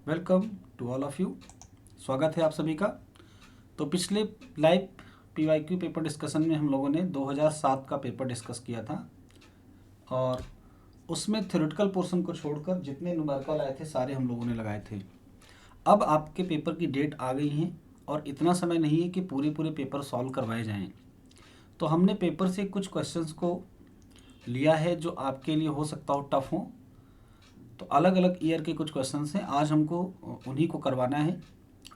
Welcome to all of you. स्वागत है आप सभी का। तो पिछले लाइव पीवाईक्यू पेपर डिस्कशन में हम लोगों ने 2007 का पेपर डिस्कस किया था और उसमें थ्योरेटिकल पोर्शन को छोड़कर जितने न्यूमेरिकल आए थे सारे हम लोगों ने लगाए थे। अब आपके पेपर की डेट आ गई है और इतना समय नहीं है कि पूरे पेपर सॉल्व करवाए जाएं। तो हमने पेपर से कुछ क्वेश्चंस को लिया है जो आपके लिए हो सकता हो टफ हो। तो अलग अलग ईयर के कुछ क्वेश्चंस हैं, आज हमको उन्हीं को करवाना है।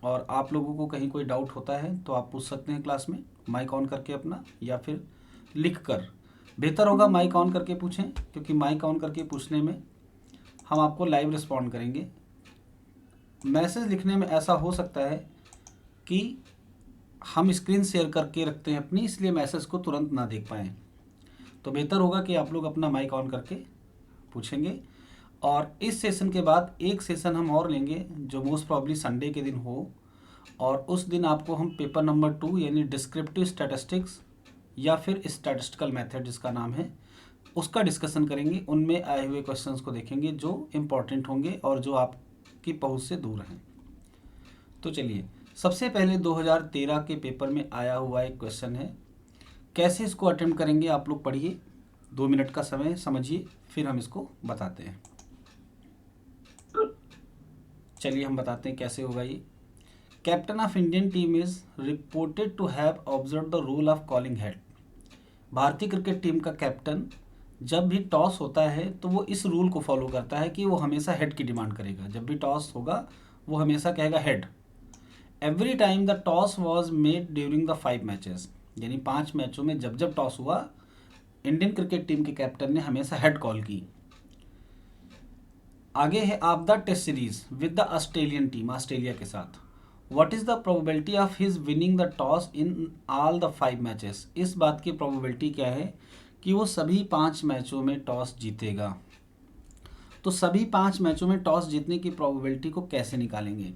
और आप लोगों को कहीं कोई डाउट होता है तो आप पूछ सकते हैं क्लास में माइक ऑन करके अपना, या फिर लिख कर। बेहतर होगा माइक ऑन करके पूछें, क्योंकि माइक ऑन करके पूछने में हम आपको लाइव रिस्पॉन्ड करेंगे। मैसेज लिखने में ऐसा हो सकता है कि हम स्क्रीन शेयर करके रखते हैं अपनी, इसलिए मैसेज को तुरंत ना देख पाएँ। तो बेहतर होगा कि आप लोग अपना माइक ऑन करके पूछेंगे। और इस सेशन के बाद एक सेशन हम और लेंगे जो मोस्ट प्रॉब्ली संडे के दिन हो, और उस दिन आपको हम पेपर नंबर 2 यानी डिस्क्रिप्टिव स्टैटिस्टिक्स या फिर स्टैटिस्टिकल मेथड जिसका नाम है उसका डिस्कशन करेंगे। उनमें आए हुए क्वेश्चंस को देखेंगे जो इम्पोर्टेंट होंगे और जो आपकी पहुंच से दूर हैं। तो चलिए, सबसे पहले 2013 के पेपर में आया हुआ एक क्वेश्चन है। कैसे इसको अटेम्प्ट करेंगे आप लोग पढ़िए, 2 मिनट का समय समझिए, फिर हम इसको बताते हैं। चलिए हम बताते हैं कैसे होगा ये। Captain of Indian team is reported to have observe the rule of calling head. भारतीय क्रिकेट टीम का कैप्टन जब भी टॉस होता है तो वो इस रूल को फॉलो करता है कि वो हमेशा हेड की डिमांड करेगा। जब भी टॉस होगा वो हमेशा कहेगा head. Every time the toss was made during the 5 matches, यानी 5 मैचों में जब जब टॉस हुआ इंडियन क्रिकेट टीम के कैप्टन ने हमेशा हेड कॉल की। आगे है आप the test series with the Australian team, Australia के साथ। What is the probability of his winning the toss in all the 5 matches. इस बात की प्रोबेबिलिटी क्या है कि वो सभी 5 मैचों में टॉस जीतेगा। तो सभी 5 मैचों में टॉस जीतने की प्रोबेबिलिटी को कैसे निकालेंगे।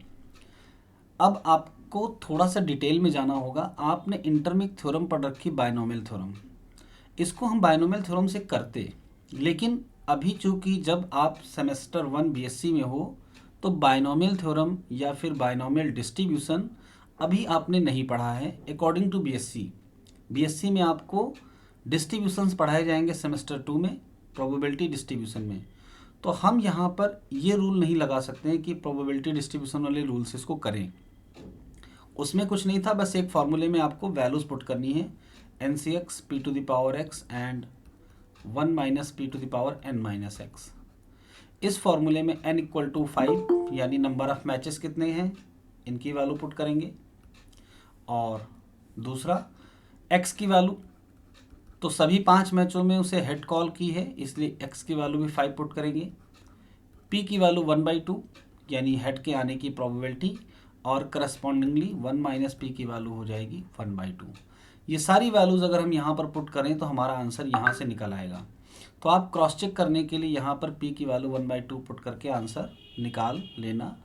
अब आपको थोड़ा सा डिटेल में जाना होगा। आपने इंटर में एक थ्योरम पढ़ रखी, बायनोमियल थ्योरम। इसको हम बायनोमियल थ्योरम से करते, लेकिन अभी चूंकि जब आप सेमेस्टर 1 बीएससी में हो तो बायनोमियल थ्योरम या फिर बायनोमियल डिस्ट्रीब्यूशन अभी आपने नहीं पढ़ा है। अकॉर्डिंग टू बीएससी में आपको डिस्ट्रीब्यूशंस पढ़ाए जाएंगे सेमेस्टर 2 में, प्रोबेबिलिटी डिस्ट्रीब्यूशन में। तो हम यहाँ पर ये रूल नहीं लगा सकते हैं कि प्रोबेबिलिटी डिस्ट्रीब्यूशन वाले रूल से इसको करें। उसमें कुछ नहीं था, बस एक फॉर्मूले में आपको वैल्यूज़ पुट करनी है, NCX p to the power x and 1 minus P to the power n minus X. इस फॉर्मूले में n इक्वल टू 5 यानी नंबर ऑफ मैचेस कितने हैं इनकी वैल्यू पुट करेंगे, और दूसरा x की वैल्यू, तो सभी 5 मैचों में उसे हेड कॉल की है इसलिए x की वैल्यू भी 5 पुट करेंगे। p की वैल्यू 1/2 यानी हेड के आने की प्रोबेबिलिटी, और करस्पॉन्डिंगली 1 माइनस पी की वैल्यू हो जाएगी 1/2। ये सारी वैल्यूज़ अगर हम यहाँ पर पुट करें तो हमारा आंसर यहाँ से निकल आएगा। तो आप क्रॉस चेक करने के लिए यहाँ पर p की वैल्यू 1/2 पुट करके आंसर निकाल लेना।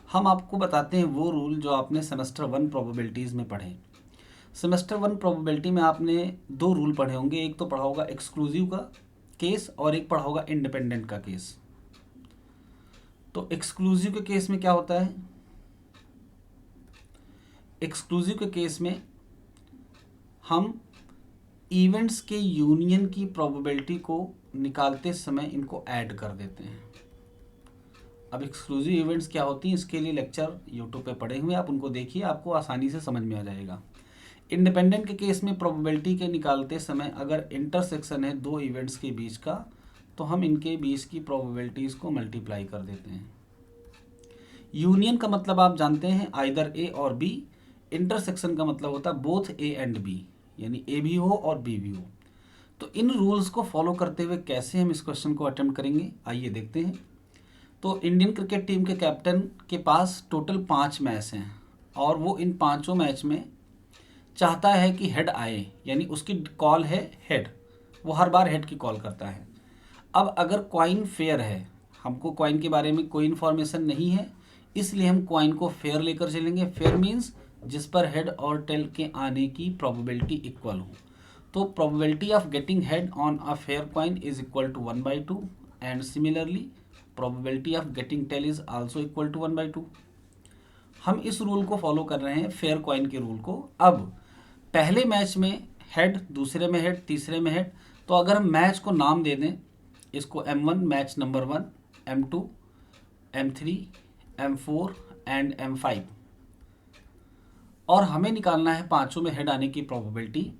हम आपको बताते हैं वो रूल जो आपने सेमेस्टर 1 प्रोबेबिलिटीज़ में पढ़े। सेमेस्टर 1 प्रोबेबिलिटी में आपने 2 रूल पढ़े होंगे, एक तो पढ़ा होगा एक्सक्लूसिव का केस और एक पढ़ा होगा इंडिपेंडेंट का केस। तो एक्सक्लूसिव के केस में क्या होता है, एक्सक्लूसिव के केस में हम इवेंट्स के यूनियन की प्रोबेबिलिटी को निकालते समय इनको ऐड कर देते हैं। अब एक्सक्लूसिव इवेंट्स क्या होती हैं इसके लिए लेक्चर यूट्यूब पे पड़े हुए, आप उनको देखिए, आपको आसानी से समझ में आ जाएगा। इंडिपेंडेंट के केस में प्रोबेबिलिटी के निकालते समय अगर इंटरसेक्शन है 2 इवेंट्स के बीच का तो हम इनके बीच की प्रोबेबिलिटीज़ को मल्टीप्लाई कर देते हैं। यूनियन का मतलब आप जानते हैं आइदर ए और बी, इंटरसेक्शन का मतलब होता है बोथ ए एंड बी, यानी ए भी हो और बी भी हो। तो इन रूल्स को फॉलो करते हुए कैसे हम इस क्वेश्चन को अटेम्प्ट करेंगे आइए देखते हैं। तो इंडियन क्रिकेट टीम के कैप्टन के पास टोटल 5 मैच हैं और वो इन 5 मैच में चाहता है कि हेड आए, यानी उसकी कॉल है हेड, वो हर बार हेड की कॉल करता है। अब अगर कॉइन फेयर है, हमको कॉइन के बारे में कोई इन्फॉर्मेशन नहीं है इसलिए हम कॉइन को फेयर लेकर चलेंगे। फेयर मीन्स जिस पर हेड और टेल के आने की प्रोबेबिलिटी इक्वल हो। तो probability of getting head on a fair coin is equal to 1/2 and similarly probability of getting tail is also equal to 1/2। हम इस रूल को फॉलो कर रहे हैं, फेयर कॉइन के रूल को। अब पहले मैच में हेड, दूसरे में हेड, तीसरे में हेड, तो अगर हम मैच को नाम दे दें, इसको M1 match number 1, M2, M3, M4 and M5, और हमें निकालना है पांचों में हेड आने की प्रोबेबिलिटी।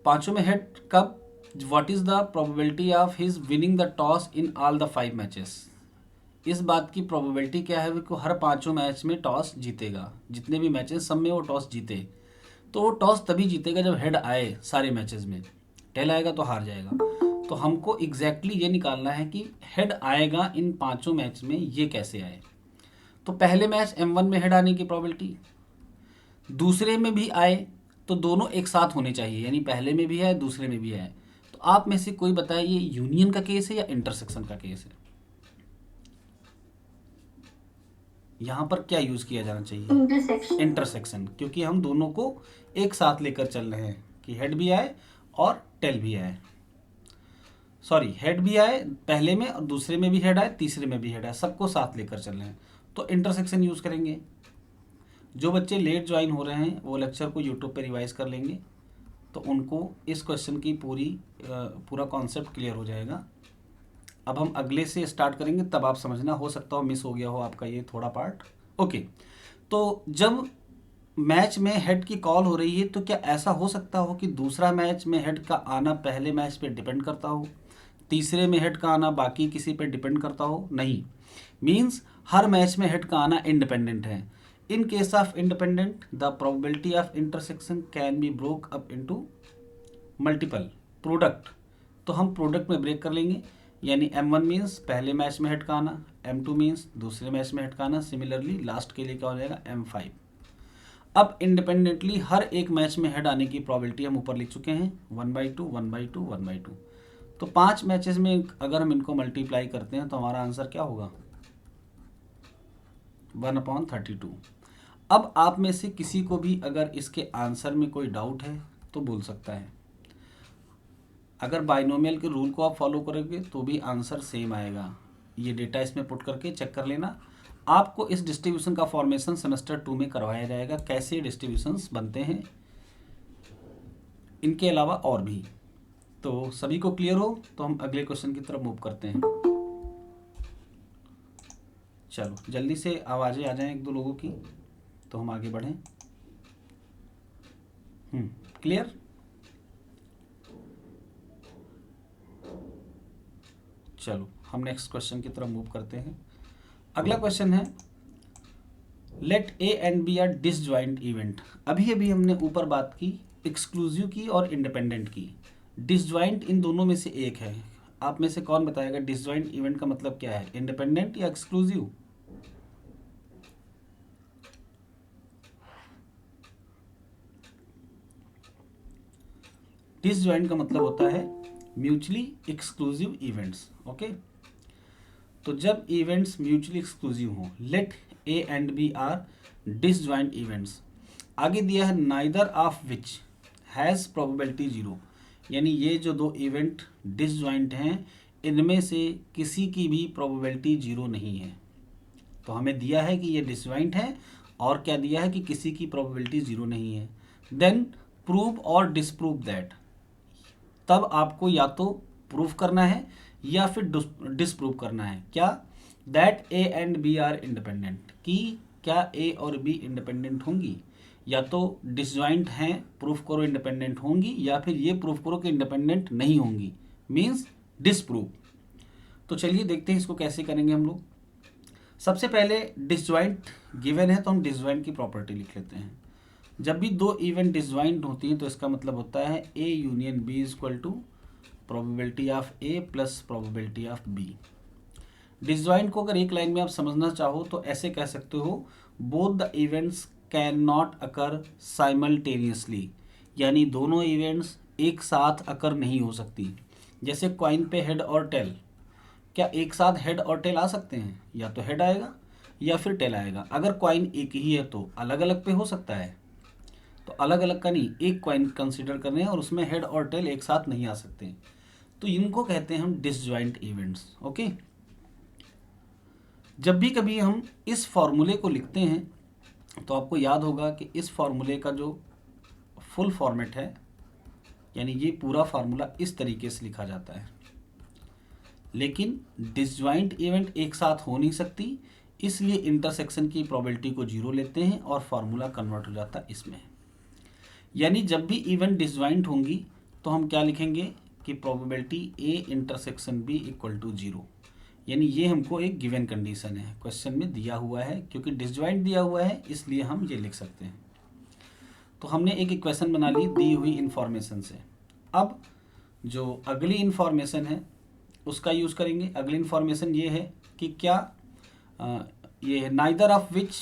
पांचों में हेड कब? What is the probability of his winning the toss in all the 5 matches. इस बात की प्रोबेबिलिटी क्या है कि हर पांचों मैच में टॉस जीतेगा, जितने भी मैचेस सब में वो टॉस जीते। तो वो टॉस तभी जीतेगा जब हेड आए सारे मैचेस में, टेल आएगा तो हार जाएगा। तो हमको एग्जैक्टली ये निकालना है कि हेड आएगा इन पांचों मैच में, ये कैसे आए। तो पहले मैच M1 में हेड आने की प्रोबेबिलिटी, दूसरे में भी आए तो दोनों एक साथ होने चाहिए, यानी पहले में भी है दूसरे में भी है। तो आप में से कोई बताए ये यूनियन का केस है या इंटरसेक्शन का केस है? यहां पर क्या यूज किया जाना चाहिए? इंटरसेक्शन, क्योंकि हम दोनों को एक साथ लेकर चल रहे हैं कि हेड भी आए और टेल भी आए। सॉरी, हेड भी आए पहले में और दूसरे में भी हेड आए, तीसरे में भी हेड आए, सबको साथ लेकर चल रहे हैं, तो इंटरसेक्शन यूज करेंगे। जो बच्चे लेट ज्वाइन हो रहे हैं वो लेक्चर को यूट्यूब पे रिवाइज कर लेंगे, तो उनको इस क्वेश्चन की पूरा कॉन्सेप्ट क्लियर हो जाएगा। अब हम अगले से स्टार्ट करेंगे, तब आप समझना, हो सकता हो मिस हो गया हो आपका ये थोड़ा पार्ट। ओके, तो जब मैच में हेड की कॉल हो रही है तो क्या ऐसा हो सकता हो कि दूसरा मैच में हेड का आना पहले मैच पे डिपेंड करता हो, तीसरे में हेड का आना बाकी किसी पे डिपेंड करता हो? नहीं, मीन्स हर मैच में हेड का आना इंडिपेंडेंट है। इन case of independent the probability of intersection can be broke up into multiple product. तो हम प्रोडक्ट में ब्रेक कर लेंगे, यानी M1 मीन्स पहले मैच में हेड का आना, M2 मीन्स दूसरे मैच में हेड का आना, सिमिलरली लास्ट के लिए क्या हो जाएगा? M5। अब इंडिपेंडेंटली हर एक मैच में हेड आने की प्रोबेबिलिटी हम ऊपर लिख चुके हैं, 1/2, 1/2, 1/2। तो 5 मैचेस में अगर हम इनको मल्टीप्लाई करते हैं तो हमारा आंसर क्या होगा? 1/32। अब आप में से किसी को भी अगर इसके आंसर में कोई डाउट है तो बोल सकता है। अगर बाइनोमियल के रूल को आप फॉलो करोगे तो भी आंसर सेम आएगा। ये डेटा इसमें पुट करके चेक कर लेना। आपको इस डिस्ट्रीब्यूशन का फॉर्मेशन सेमेस्टर 2 में करवाया जाएगा, कैसे डिस्ट्रीब्यूशंस बनते हैं, इनके अलावा और भी। तो सभी को क्लियर हो तो हम अगले क्वेश्चन की तरफ मूव करते हैं। चलो जल्दी से आवाज़ें आ जाएं एक दो लोगों की, तो हम आगे बढ़ें। क्लियर? चलो हम नेक्स्ट क्वेश्चन की तरफ मूव करते हैं। अगला क्वेश्चन है, let A and B are disjoint event. अभी अभी हमने ऊपर बात की एक्सक्लूसिव की और इंडिपेंडेंट की। डिसजॉइंट इन दोनों में से एक है। आप में से कौन बताएगा डिसजॉइंट इवेंट का मतलब क्या है, इंडिपेंडेंट या एक्सक्लूसिव? डिसजॉइंट का मतलब होता है म्यूचुअली एक्सक्लूसिव इवेंट्स। ओके, तो जब इवेंट्स म्यूचुअली एक्सक्लूसिव हों, let A and B are disjoint events. आगे दिया है neither of which has probability 0, यानी ये जो दो इवेंट डिसजॉइंट हैं इनमें से किसी की भी प्रोबेबिलिटी 0 नहीं है। तो हमें दिया है कि ये डिसजॉइंट है और क्या दिया है कि किसी की प्रोबेबिलिटी 0 नहीं है। देन प्रूव और डिसप्रूव दैट। तब आपको या तो प्रूव करना है या फिर डिसप्रूव करना है। क्या? That A and B are independent, कि क्या ए और बी इंडिपेंडेंट होंगी। या तो डिसजॉइंट हैं, प्रूफ करो इंडिपेंडेंट होंगी, या फिर ये प्रूफ करो कि इंडिपेंडेंट नहीं होंगी, मीन्स डिसप्रूव। तो चलिए देखते हैं इसको कैसे करेंगे हम लोग। सबसे पहले डिसजॉइंट गिवन है तो हम डिसजॉइंट की प्रॉपर्टी लिख लेते हैं। जब भी दो इवेंट डिसजॉइंट होती हैं तो इसका मतलब होता है A union B is equal to probability of A plus probability of B. Disjoint को अगर एक लाइन में आप समझना चाहो तो ऐसे कह सकते हो, both the events can not occur simultaneously, यानी दोनों इवेंट्स एक साथ अकर नहीं हो सकती। जैसे कॉइन पे हेड और टेल, क्या एक साथ हेड और टेल आ सकते हैं? या तो हेड आएगा या फिर टेल आएगा। अगर कॉइन एक ही है तो अलग अलग पे हो सकता है, तो अलग अलग का नहीं, एक कॉइन कंसीडर करने हैं और उसमें हेड और टेल एक साथ नहीं आ सकते। तो इनको कहते हैं हम डिसजॉइंट इवेंट्स। ओके, जब भी कभी हम इस फॉर्मूले को लिखते हैं तो आपको याद होगा कि इस फॉर्मूले का जो फुल फॉर्मेट है, यानी ये पूरा फार्मूला इस तरीके से लिखा जाता है। लेकिन डिसजॉइंट इवेंट एक साथ हो नहीं सकती, इसलिए इंटरसेक्शन की प्रोबेबिलिटी को 0 लेते हैं और फार्मूला कन्वर्ट हो जाता है इसमें। यानी जब भी इवेंट डिसजॉइंट होंगी तो हम क्या लिखेंगे कि probability A intersection B equal to 0। यानी ये हमको एक गिवन कंडीशन है, क्वेश्चन में दिया हुआ है, क्योंकि डिसजॉइंट दिया हुआ है इसलिए हम ये लिख सकते हैं। तो हमने एक इक्वेशन बना ली दी हुई इंफॉर्मेशन से। अब जो अगली इंफॉर्मेशन है उसका यूज़ करेंगे। अगली इंफॉर्मेशन ये है कि क्या ये है neither of which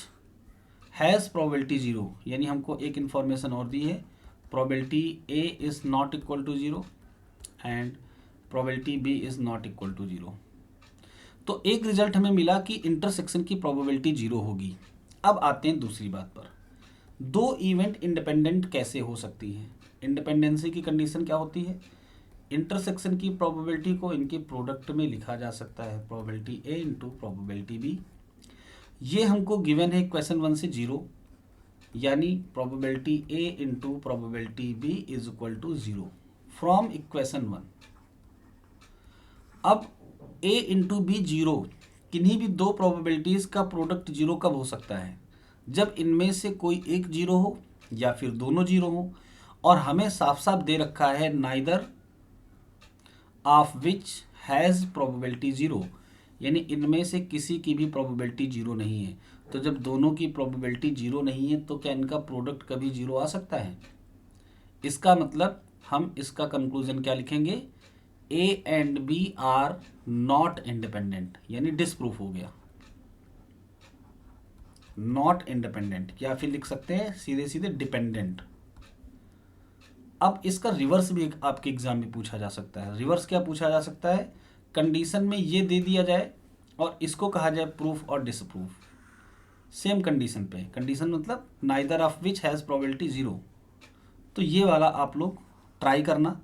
has probability 0। यानी हमको एक इंफॉर्मेशन और दी है, probability A is not equal to 0 and probability B is not equal to 0। तो एक रिजल्ट हमें मिला कि इंटरसेक्शन की प्रोबेबिलिटी 0 होगी। अब आते हैं दूसरी बात पर, दो इवेंट इंडिपेंडेंट कैसे हो सकती हैं। इंडिपेंडेंसी की कंडीशन क्या होती है, इंटरसेक्शन की प्रोबेबिलिटी को इनके प्रोडक्ट में लिखा जा सकता है, probability A into probability B. ये हमको गिवन है क्वेश्चन 1 से 0, यानी probability A into probability B is equal to 0 from equation 1। अब ए इंटू बी 0, किन्हीं भी दो प्रोबेबिलिटीज़ का प्रोडक्ट 0 कब हो सकता है, जब इनमें से कोई एक 0 हो या फिर दोनों 0 हो, और हमें साफ साफ दे रखा है neither of which has probability 0, यानी इनमें से किसी की भी प्रोबेबिलिटी 0 नहीं है। तो जब दोनों की प्रोबेबिलिटी 0 नहीं है तो क्या इनका प्रोडक्ट कभी 0 आ सकता है। इसका मतलब हम इसका कंक्लूजन क्या लिखेंगे, A and B are not independent, यानी डिसप्रूफ हो गया, नॉट इंडिपेंडेंट, या फिर लिख सकते हैं सीधे सीधे डिपेंडेंट। अब इसका रिवर्स भी आपके एग्जाम में पूछा जा सकता है। रिवर्स क्या पूछा जा सकता है, कंडीशन में ये दे दिया जाए और इसको कहा जाए प्रूफ और डिसप्रूफ सेम कंडीशन पे। कंडीशन मतलब neither of which has probability 0। तो ये वाला आप लोग ट्राई करना,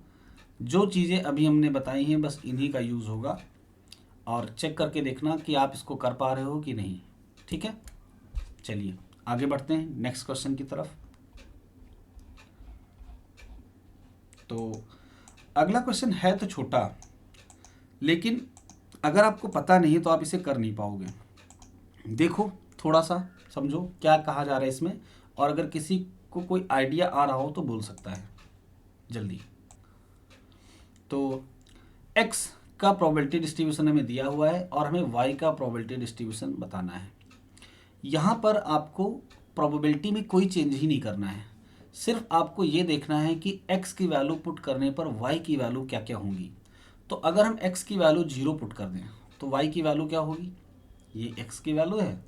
जो चीज़ें अभी हमने बताई हैं बस इन्हीं का यूज़ होगा, और चेक करके देखना कि आप इसको कर पा रहे हो कि नहीं। ठीक है, चलिए आगे बढ़ते हैं नेक्स्ट क्वेश्चन की तरफ। तो अगला क्वेश्चन है तो छोटा, लेकिन अगर आपको पता नहीं तो आप इसे कर नहीं पाओगे। देखो थोड़ा सा समझो क्या कहा जा रहा है इसमें, और अगर किसी को कोई आइडिया आ रहा हो तो बोल सकता है जल्दी। तो x का प्रोबेबिलिटी डिस्ट्रीब्यूशन हमें दिया हुआ है और हमें y का प्रोबेबिलिटी डिस्ट्रीब्यूशन बताना है। यहाँ पर आपको प्रोबेबिलिटी में कोई चेंज ही नहीं करना है, सिर्फ आपको ये देखना है कि x की वैल्यू पुट करने पर y की वैल्यू क्या क्या होंगी। तो अगर हम x की वैल्यू 0 पुट कर दें तो y की वैल्यू क्या होगी, ये x की वैल्यू है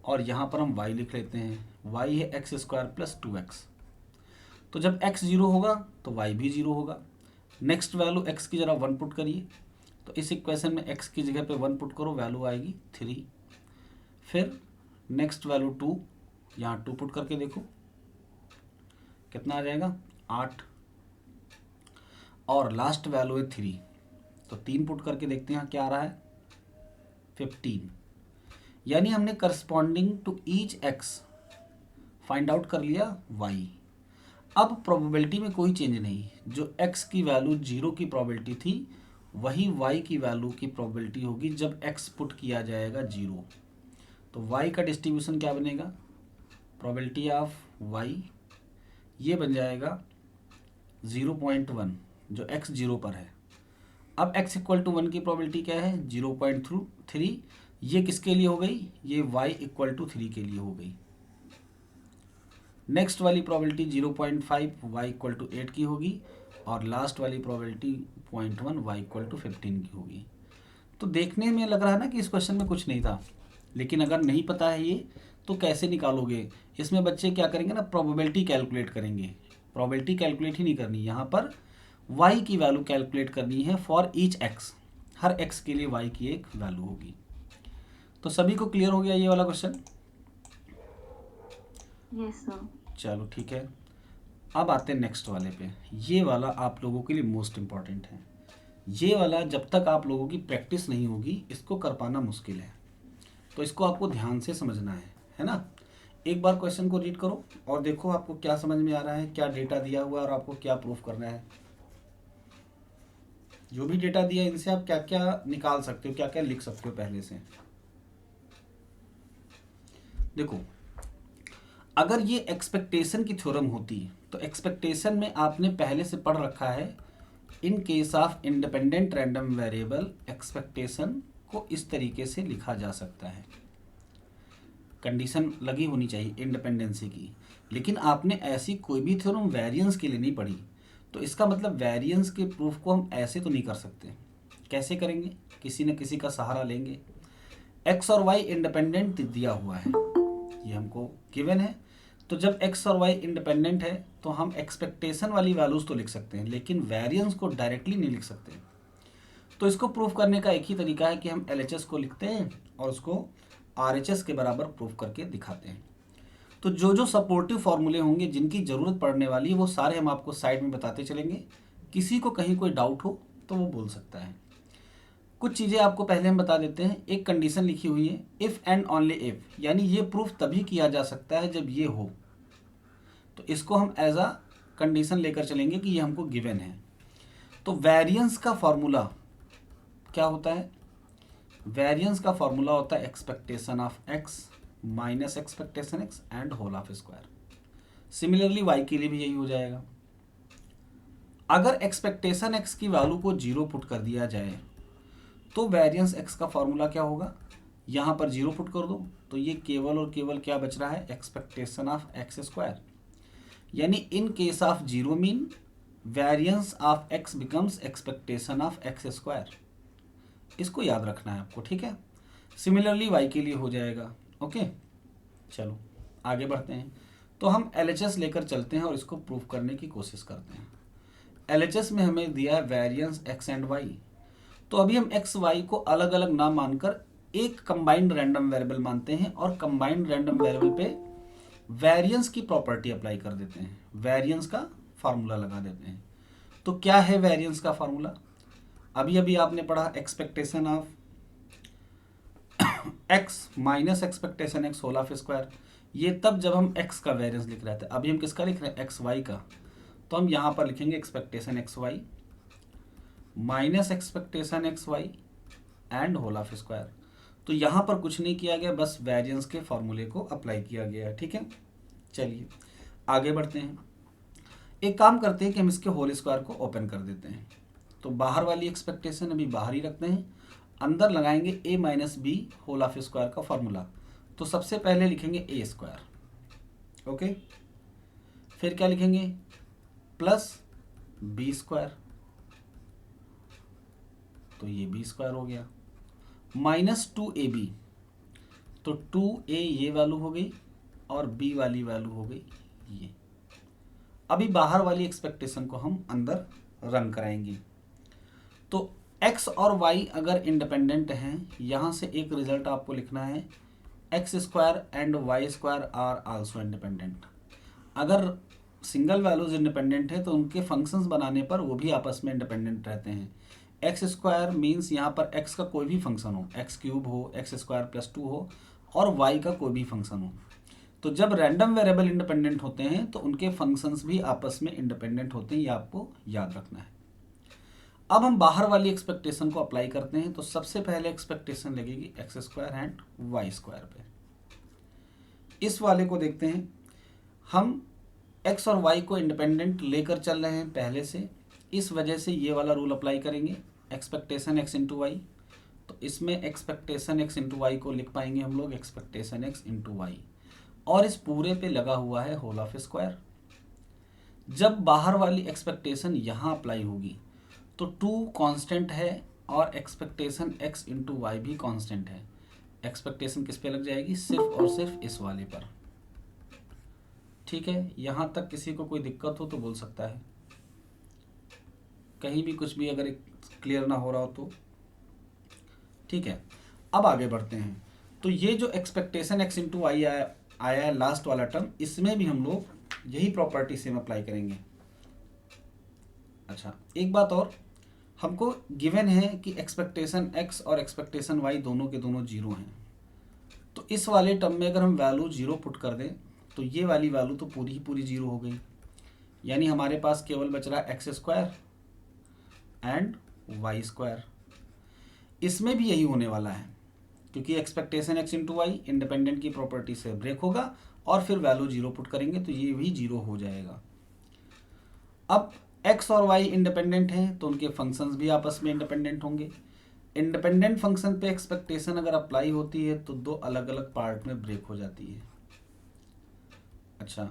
और यहाँ पर हम y लिख लेते हैं, y है एक्स स्क्वायर प्लस 2x। तो जब x 0 होगा तो y भी 0 होगा। नेक्स्ट वैल्यू x की जरा 1 पुट करिए, तो इस इक्वेशन में x की जगह पे 1 पुट करो, वैल्यू आएगी 3। फिर नेक्स्ट वैल्यू 2, यहाँ 2 पुट करके देखो कितना आ जाएगा 8, और लास्ट वैल्यू है 3, तो 3 पुट करके देखते हैं क्या आ रहा है 15। यानी हमने corresponding to each x find out कर लिया y। अब प्रोबेबिलिटी में कोई चेंज नहीं, जो x की वैल्यू 0 की प्रोबेबिलिटी थी वही y की वैल्यू की प्रोबेबिलिटी होगी जब x पुट किया जाएगा 0। तो y का डिस्ट्रीब्यूशन क्या बनेगा, प्रोबेबिलिटी ऑफ y ये बन जाएगा 0.1, जो x 0 पर है। अब x इक्वल टू 1 की प्रोबेबिलिटी क्या है 0.3, ये किसके लिए हो गई, ये y इक्वल टू 3 के लिए हो गई। नेक्स्ट वाली प्रोबेबिलिटी 0.5 y इक्वल टू 8 की होगी, और लास्ट वाली प्रोबेबिलिटी 0.1 y इक्वल टू 15 की होगी। तो देखने में लग रहा है ना कि इस क्वेश्चन में कुछ नहीं था, लेकिन अगर नहीं पता है ये तो कैसे निकालोगे। इसमें बच्चे क्या करेंगे ना, प्रोबेबिलिटी कैलकुलेट करेंगे। प्रोबेबिलिटी कैलकुलेट ही नहीं करनी, यहाँ पर y की वैल्यू कैलकुलेट करनी है for each x, her x के लिए y की एक वैल्यू होगी। तो सभी को क्लियर हो गया ये वाला क्वेश्चन। Yes sir. चलो ठीक है, अब आते हैं नेक्स्ट वाले पे। ये वाला आप लोगों के लिए मोस्ट इम्पॉर्टेंट है। ये वाला जब तक आप लोगों की प्रैक्टिस नहीं होगी इसको कर पाना मुश्किल है। तो इसको आपको ध्यान से समझना है ना। एक बार क्वेश्चन को रीड करो और देखो आपको क्या समझ में आ रहा है, क्या डेटा दिया हुआ है और आपको क्या प्रूफ करना है। जो भी डेटा दिया है इनसे आप क्या क्या निकाल सकते हो, क्या क्या लिख सकते हो पहले से। देखो, अगर ये एक्सपेक्टेशन की थ्योरम होती तो एक्सपेक्टेशन में आपने पहले से पढ़ रखा है, इन case of independent random variable expectation को इस तरीके से लिखा जा सकता है। कंडीशन लगी होनी चाहिए इंडिपेंडेंसी की, लेकिन आपने ऐसी कोई भी थ्योरम वेरिएंस के लिए नहीं पढ़ी, तो इसका मतलब वेरिएंस के प्रूफ को हम ऐसे तो नहीं कर सकते। कैसे करेंगे? किसी न किसी का सहारा लेंगे। एक्स और वाई इंडिपेंडेंट दिया हुआ है, ये हमको गिवन है। तो जब एक्स और वाई इंडिपेंडेंट है तो हम एक्सपेक्टेशन वाली वैल्यूज तो लिख सकते हैं, लेकिन वेरिएंस को डायरेक्टली नहीं लिख सकते। तो इसको प्रूफ करने का एक ही तरीका है कि हम एलएचएस को लिखते हैं और उसको आरएचएस के बराबर प्रूफ करके दिखाते हैं। तो जो जो सपोर्टिव फॉर्मूले होंगे जिनकी ज़रूरत पड़ने वाली है वो सारे हम आपको साइड में बताते चलेंगे। किसी को कहीं कोई डाउट हो तो वो बोल सकता है। कुछ चीज़ें आपको पहले हम बता देते हैं। एक कंडीशन लिखी हुई है, इफ़ एंड ओनली इफ़, यानी ये प्रूफ तभी किया जा सकता है जब ये हो। तो इसको हम एज अ कंडीशन लेकर चलेंगे कि ये हमको गिवन है। तो वेरिएंस का फॉर्मूला क्या होता है? वेरिएंस का फॉर्मूला होता है expectation of X minus expectation X and whole of square. Similarly Y के लिए भी यही हो जाएगा। अगर एक्सपेक्टेशन एक्स की वैल्यू को 0 पुट कर दिया जाए तो वेरिएंस एक्स का फॉर्मूला क्या होगा? यहाँ पर 0 पुट कर दो तो ये केवल और केवल क्या बच रहा है? Expectation of x square. यानी in case of 0 mean variance of x becomes expectation of x square. इसको याद रखना है आपको, ठीक है। सिमिलरली वाई के लिए हो जाएगा। ओके, चलो आगे बढ़ते हैं। तो हम एलएचएस लेकर चलते हैं और इसको प्रूफ करने की कोशिश करते हैं। एलएचएस में हमें दिया है वेरिएंस एक्स एंड वाई। तो अभी हम एक्स वाई को अलग अलग ना मानकर एक कंबाइंड रैंडम वेरिएबल मानते हैं और कंबाइंड रैंडम वेरिएबल पे वेरिएंस की प्रॉपर्टी अप्लाई कर देते हैं, वेरिएंस का फार्मूला लगा देते हैं। तो क्या है वेरिएंस का फार्मूला? अभी अभी आपने पढ़ा expectation of X minus expectation X whole of square. ये तब जब हम एक्स का वेरिएंस लिख रहे थे। अभी हम किसका लिख रहे हैं? एक्स वाई का। तो हम यहाँ पर लिखेंगे expectation X Y minus expectation X Y and whole of square. तो यहाँ पर कुछ नहीं किया गया, बस वेरिएंस के फॉर्मूले को अप्लाई किया गया है, ठीक है। चलिए आगे बढ़ते हैं। एक काम करते हैं कि हम इसके होल स्क्वायर को ओपन कर देते हैं। तो बाहर वाली एक्सपेक्टेशन अभी बाहर ही रखते हैं, अंदर लगाएंगे a minus b whole of square का फॉर्मूला। तो सबसे पहले लिखेंगे ए स्क्वायर, ओके। फिर क्या लिखेंगे? प्लस बी स्क्वायर, तो ये बी स्क्वायर हो गया, माइनस 2ab। तो 2a ये वैल्यू हो गई और b वाली वैल्यू हो गई ये। अभी बाहर वाली एक्सपेक्टेशन को हम अंदर रन कराएंगे। तो x और y अगर इंडिपेंडेंट हैं, यहाँ से एक रिजल्ट आपको लिखना है, X square and Y square are also independent. अगर सिंगल वैल्यूज इंडिपेंडेंट है तो उनके फंक्शंस बनाने पर वो भी आपस में इंडिपेंडेंट रहते हैं। एक्स स्क्वायर मीन्स यहाँ पर एक्स का कोई भी फंक्शन हो, एक्स क्यूब हो, एक्स स्क्वायर प्लस 2 हो, और वाई का कोई भी फंक्शन हो। तो जब रैंडम वेरिएबल इंडिपेंडेंट होते हैं तो उनके फंक्शंस भी आपस में इंडिपेंडेंट होते हैं, ये आपको याद रखना है। अब हम बाहर वाली एक्सपेक्टेशन को अप्लाई करते हैं। तो सबसे पहले एक्सपेक्टेशन लगेगी X square and Y square पे। इस वाले को देखते हैं, हम एक्स और वाई को इंडिपेंडेंट लेकर चल रहे हैं पहले से, इस वजह से ये वाला रूल अप्लाई करेंगे, एक्सपेक्टेशन एक्स इंटू वाई। तो इसमें एक्सपेक्टेशन एक्स इंटू वाई को लिख पाएंगे हम लोग एक्सपेक्टेशन एक्स इंटू वाई, और इस पूरे पे लगा हुआ है होल ऑफ स्क्वायर। जब बाहर वाली एक्सपेक्टेशन यहाँ अप्लाई होगी तो 2 कांस्टेंट है और एक्सपेक्टेशन x इंटू वाई भी कांस्टेंट है। एक्सपेक्टेशन किस पे लग जाएगी? सिर्फ और सिर्फ इस वाले पर, ठीक है। यहाँ तक किसी को कोई दिक्कत हो तो बोल सकता है, कहीं भी कुछ भी अगर क्लियर ना हो रहा हो तो, ठीक है। अब आगे बढ़ते हैं। तो ये जो एक्सपेक्टेशन x इंटू वाई आया है लास्ट वाला टर्म, इसमें भी हम लोग यही प्रॉपर्टी सेम अप्लाई करेंगे। अच्छा, एक बात और, हमको गिवन है कि एक्सपेक्टेशन x और एक्सपेक्टेशन y दोनों के दोनों 0 हैं। तो इस वाले टर्म में अगर हम वैल्यू 0 पुट कर दें तो ये वाली वैल्यू तो पूरी ही पूरी 0 हो गई, यानी हमारे पास केवल बच रहा X square and Y square. इसमें भी यही होने वाला है, क्योंकि expectation X into Y independent की प्रॉपर्टी से ब्रेक होगा और फिर वैल्यू 0 पुट करेंगे तो ये भी 0 हो जाएगा। अब x और y इंडिपेंडेंट हैं तो उनके फंक्शंस भी आपस में इंडिपेंडेंट होंगे। इंडिपेंडेंट फंक्शन पे एक्सपेक्टेशन अगर अप्लाई होती है तो दो अलग अलग पार्ट में ब्रेक हो जाती है। अच्छा,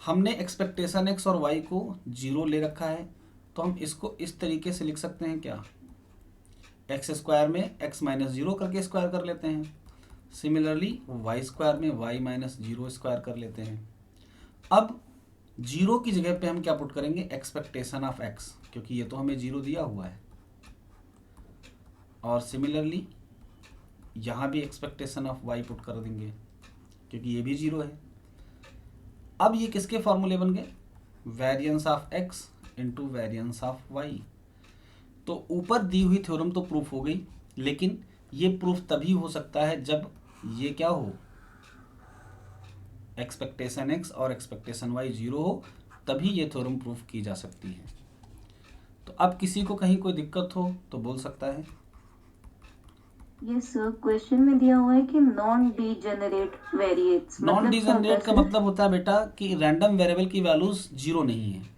हमने एक्सपेक्टेशन x और y को 0 ले रखा है तो हम इसको इस तरीके से लिख सकते हैं क्या, एक्स स्क्वायर में x माइनस 0 करके स्क्वायर कर लेते हैं। सिमिलरली वाई स्क्वायर में y माइनस 0 स्क्वायर कर लेते हैं। अब 0 की जगह पे हम क्या पुट करेंगे, एक्सपेक्टेशन ऑफ x, क्योंकि ये तो हमें 0 दिया हुआ है। और सिमिलरली यहाँ भी एक्सपेक्टेशन ऑफ y पुट कर देंगे क्योंकि ये भी 0 है। अब ये किसके फॉर्मूले बन गए, variance of x into variance of y। तो ऊपर दी हुई थ्योरम तो प्रूफ हो गई, लेकिन ये प्रूफ तभी हो सकता है जब ये क्या हो, एक्सपेक्टेशन x और एक्सपेक्टेशन y 0 हो, तभी ये थ्योरम प्रूफ की जा सकती है। तो अब किसी को कहीं कोई दिक्कत हो तो बोल सकता है। यस सर, क्वेश्चन में दिया हुआ है कि नॉन डीजेनरेट वेरिएट्स, नॉन मतलब क्या होता है डीजेनरेट का सर? मतलब होता है बेटा कि रैंडम वेरिएबल की वैल्यूज 0 नहीं है।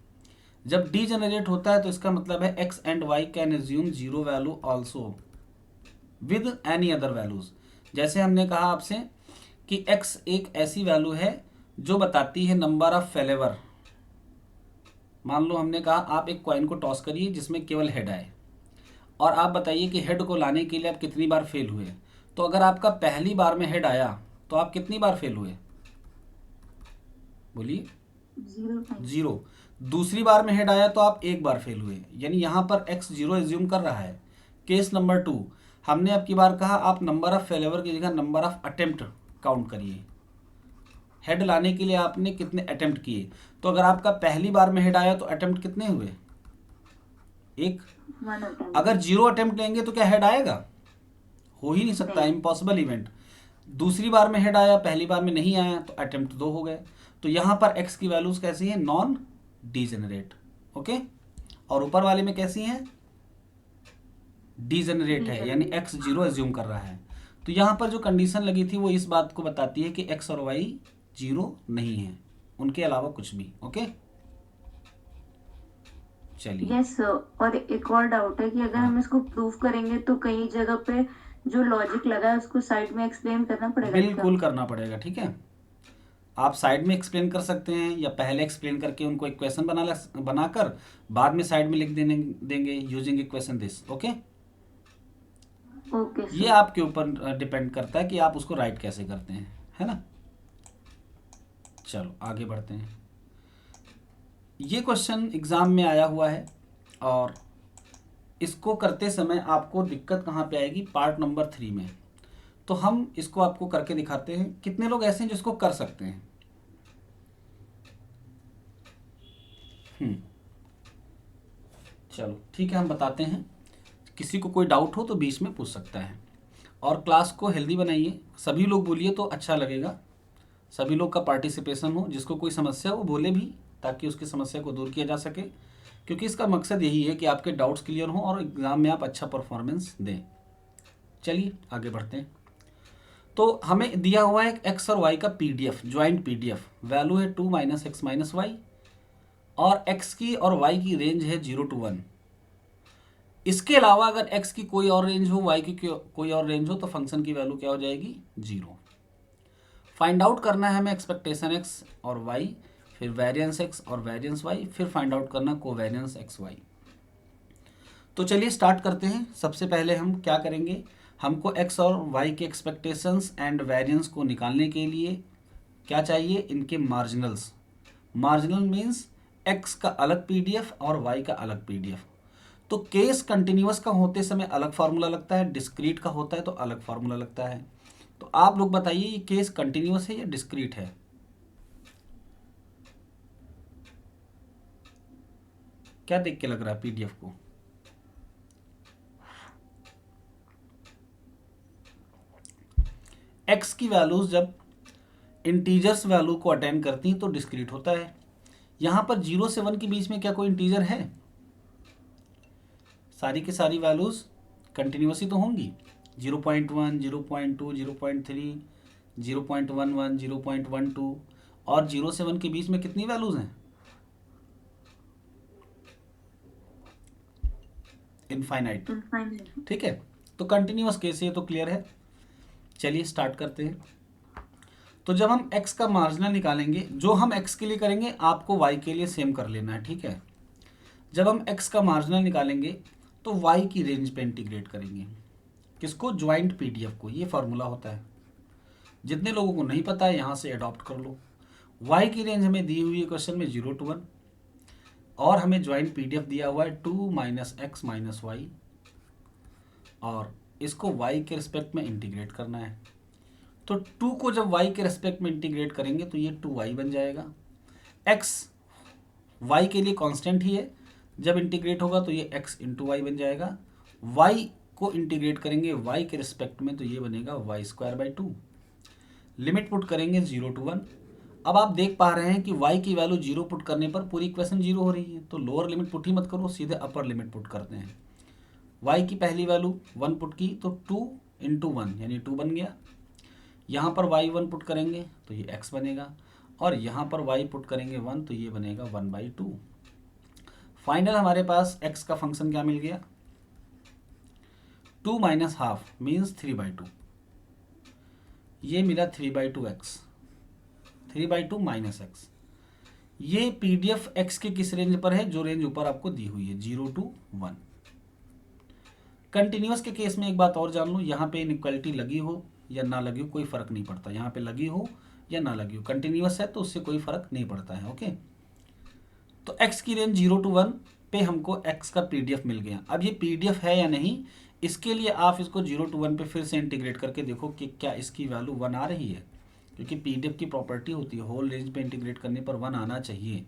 जब डीजेनरेट होता है तो इसका मतलब है x and y can assume 0 value also with any other values. जैसे हमने कहा आपसे कि x एक ऐसी वैल्यू है जो बताती है नंबर ऑफ फेलेवर। मान लो हमने कहा आप एक कॉइन को टॉस करिए जिसमें केवल हेड आए, और आप बताइए कि हेड को लाने के लिए आप कितनी बार फेल हुए। तो अगर आपका पहली बार में हेड आया तो आप कितनी बार फेल हुए, बोलिए। 0 टाइम। 0। दूसरी बार में हेड आया तो आप एक बार फेल हुए, यानी यहाँ पर x 0 एज्यूम कर रहा है। केस नंबर 2, हमने अब की बार कहा आप नंबर ऑफ फेलेवर की जगह नंबर ऑफ अटेम्प्ट काउंट करिए। हेड लाने के लिए आपने कितने अटेम्प्ट किए, तो अगर आपका पहली बार में हेड आया तो अटेम्प्ट कितने हुए, एक। 1 अटेम्प्ट। अगर 0 अटेम्प्ट लेंगे तो क्या हेड आएगा, हो ही नहीं सकता, नहीं। Impossible event. दूसरी बार में हेड आया, पहली बार में नहीं आया, तो अटेम्प्ट 2 हो गए। तो यहाँ पर x की वैल्यूज कैसी है, नॉन डीजेनरेट, ओके। और ऊपर वाले में कैसी हैं, डीजेनरेट है, यानी x 0 एज्यूम कर रहा है। तो यहाँ पर जो कंडीशन लगी थी वो इस बात को बताती है कि x और y 0 नहीं है, उनके अलावा कुछ भी, ओके। चलिए। यस सर, और एक और डाउट है कि अगर हाँ, हम इसको प्रूव करेंगे तो कई जगह पे जो लॉजिक लगा है उसको साइड में एक्सप्लेन करना पड़ेगा क्या? बिल्कुल करना पड़ेगा, ठीक है। आप साइड में एक्सप्लेन कर सकते हैं या पहले एक्सप्लेन करके उनको इक्वेशन बनाकर बाद में साइड में लिख देंगे using equation this, okay. Okay ये सर। आपके ऊपर डिपेंड करता है कि आप उसको राइट कैसे करते हैं, है ना। चलो आगे बढ़ते हैं। ये क्वेश्चन एग्जाम में आया हुआ है और इसको करते समय आपको दिक्कत कहाँ पे आएगी, पार्ट नंबर 3 में। तो हम इसको आपको करके दिखाते हैं। कितने लोग ऐसे हैं जिसको कर सकते हैं, चलो ठीक है, हम बताते हैं। किसी को कोई डाउट हो तो बीच में पूछ सकता है। और क्लास को हेल्दी बनाइए, सभी लोग बोलिए तो अच्छा लगेगा, सभी लोग का पार्टिसिपेशन हो। जिसको कोई समस्या हो वो बोले भी, ताकि उसकी समस्या को दूर किया जा सके, क्योंकि इसका मकसद यही है कि आपके डाउट्स क्लियर हों और एग्ज़ाम में आप अच्छा परफॉर्मेंस दें। चलिए आगे बढ़ते हैं। तो हमें दिया हुआ है एक एक्स और वाई का पीडीएफ, ज्वाइंट पीडीएफ। वैल्यू है 2 माइनस एक्स माइनस वाई, और एक्स की और वाई की रेंज है 0 to 1। इसके अलावा अगर x की कोई और रेंज हो, y की कोई और रेंज हो, तो फंक्शन की वैल्यू क्या हो जाएगी, 0। फाइंड आउट करना है हमें एक्सपेक्टेशन x और y, फिर वेरिएंस x और वेरिएंस y, फिर फाइंड आउट करना कोवेरिएंस x y। तो चलिए स्टार्ट करते हैं। सबसे पहले हम क्या करेंगे, हमको x और y के एक्सपेक्टेशंस एंड वेरिएंस को निकालने के लिए क्या चाहिए, इनके मार्जिनल्स। मार्जिनल मीन्स x का अलग पीडीएफ और y का अलग पीडीएफ। तो केस कंटिन्यूअस का होते समय अलग फार्मूला लगता है, डिस्क्रीट का होता है तो अलग फार्मूला लगता है। तो आप लोग बताइए ये केस कंटिन्यूअस है या डिस्क्रीट है, क्या देख के लग रहा है पीडीएफ को। एक्स की वैल्यूज जब इंटीजर्स वैल्यू को अटेंड करती हैं तो डिस्क्रीट होता है। यहाँ पर 0 से 1 के बीच में क्या कोई इंटीजर है? सारी की सारी वैल्यूज कंटिन्यूस ही तो होंगी। 0.1, 0.2, 0.3, 0.11, 0.12 और 0 से 1 के बीच में कितनी वैल्यूज हैं? इनफाइनाइट। ठीक है, तो कंटिन्यूस केस ये तो क्लियर है। चलिए स्टार्ट करते हैं। तो जब हम x का मार्जिनल निकालेंगे, जो हम x के लिए करेंगे आपको y के लिए सेम कर लेना है, ठीक है। जब हम x का मार्जिनल निकालेंगे तो y की रेंज पे इंटीग्रेट करेंगे। किसको? ज्वाइंट पीडीएफ को। ये फॉर्मूला होता है, जितने लोगों को नहीं पता है यहाँ से अडॉप्ट कर लो। y की रेंज हमें दी हुई है क्वेश्चन में 0 to 1 और हमें ज्वाइंट पीडीएफ दिया हुआ है 2 - x - y और इसको y के रिस्पेक्ट में इंटीग्रेट करना है। तो 2 को जब y के रेस्पेक्ट में इंटीग्रेट करेंगे तो ये 2y बन जाएगा। x y के लिए कांस्टेंट ही है, जब इंटीग्रेट होगा तो ये x इंटू वाई बन जाएगा। y को इंटीग्रेट करेंगे y के रिस्पेक्ट में तो ये बनेगा y²/2। लिमिट पुट करेंगे 0 to 1। अब आप देख पा रहे हैं कि y की वैल्यू 0 पुट करने पर पूरी इक्वेशन 0 हो रही है, तो लोअर लिमिट पुट ही मत करो, सीधे अपर लिमिट पुट करते हैं। y की पहली वैल्यू 1 पुट की तो 2 × 1 यानी 2 बन गया। यहाँ पर y1 पुट करेंगे तो ये x बनेगा और यहाँ पर y पुट करेंगे 1 तो ये बनेगा 1/2। फाइनल हमारे पास x का फंक्शन क्या मिल गया? 2 - हाफ मीन्स 3/2। ये मिला 3/2x, 3/2 - x। ये पीडीएफ x के किस रेंज पर है? जो रेंज ऊपर आपको दी हुई है 0 to 1। कंटिन्यूस के केस में एक बात और जान लो, यहाँ पे इनइक्वालिटी लगी हो या ना लगी हो कोई फर्क नहीं पड़ता, यहाँ पे लगी हो या ना लगी हो, कंटिन्यूस है तो उससे कोई फर्क नहीं पड़ता है। ओके, तो x की रेंज 0 to 1 पे हमको x का पीडीएफ मिल गया। अब ये पीडीएफ है या नहीं, इसके लिए आप इसको 0 to 1 पे फिर से इंटीग्रेट करके देखो कि क्या इसकी वैल्यू 1 आ रही है, क्योंकि पीडीएफ की प्रॉपर्टी होती है होल रेंज पे इंटीग्रेट करने पर 1 आना चाहिए।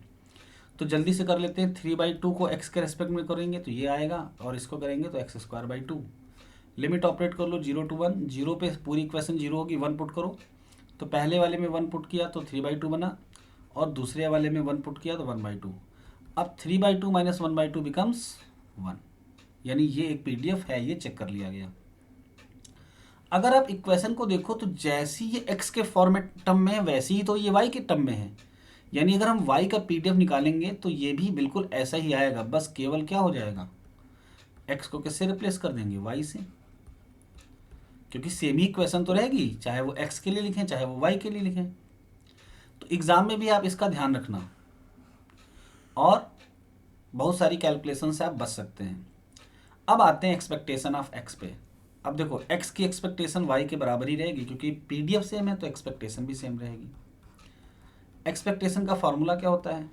तो जल्दी से कर लेते हैं। 3/2 को x के रेस्पेक्ट में करेंगे तो ये आएगा और इसको करेंगे तो x²/2। लिमिट ऑपरेट कर लो 0 to 1। 0 पे पूरी इक्वेशन 0 होगी, 1 पुट करो तो पहले वाले में 1 पुट किया तो 3/2 बना और दूसरे वाले में 1 पुट किया तो 1/2। अब 3/2 - 1/2 बिकम्स 1, यानी ये एक पीडीएफ है, ये चेक कर लिया गया। अगर आप इक्वेशन को देखो तो जैसी ये x के फॉर्मेट टर्म में है वैसी ही तो ये y के टर्म में है, यानी अगर हम y का पीडीएफ निकालेंगे तो ये भी बिल्कुल ऐसा ही आएगा, बस केवल क्या हो जाएगा, x को किससे रिप्लेस कर देंगे? y से, क्योंकि सेम ही इक्वेशन तो रहेगी, चाहे वो x के लिए लिखें चाहे वो y के लिए लिखें। तो एग्जाम में भी आप इसका ध्यान रखना और बहुत सारी कैलकुलेशन से आप बच सकते हैं। अब आते हैं एक्सपेक्टेशन ऑफ x पे। अब देखो x की एक्सपेक्टेशन y के बराबर ही रहेगी, क्योंकि पीडीएफ सेम है तो एक्सपेक्टेशन भी सेम रहेगी। एक्सपेक्टेशन का फॉर्मूला क्या होता है?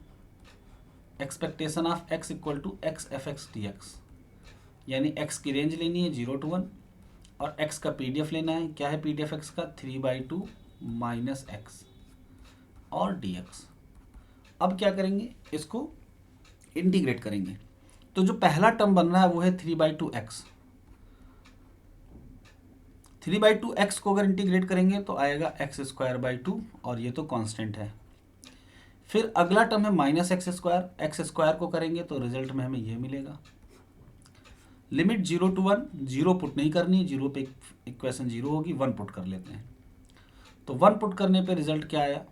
Expectation of x = x(f(x) dx, यानी x की रेंज लेनी है 0 to 1 और x का पीडीएफ लेना है। क्या है पीडीएफ x का? 3/2 - x और dx। अब क्या करेंगे? इसको इंटीग्रेट करेंगे। तो जो पहला टर्म बन रहा है वो है 3/2x। 3/2x को अगर इंटीग्रेट करेंगे तो आएगा x²/2 और ये तो कांस्टेंट है। फिर अगला टर्म है -x²। x² को करेंगे तो रिजल्ट में हमें ये मिलेगा। लिमिट 0 to 1, 0 पुट नहीं करनी, 0 पे इक्वेशन 0 होगी, 1 पुट कर लेते हैं। तो 1 पुट करने पे रिजल्ट क्या आया?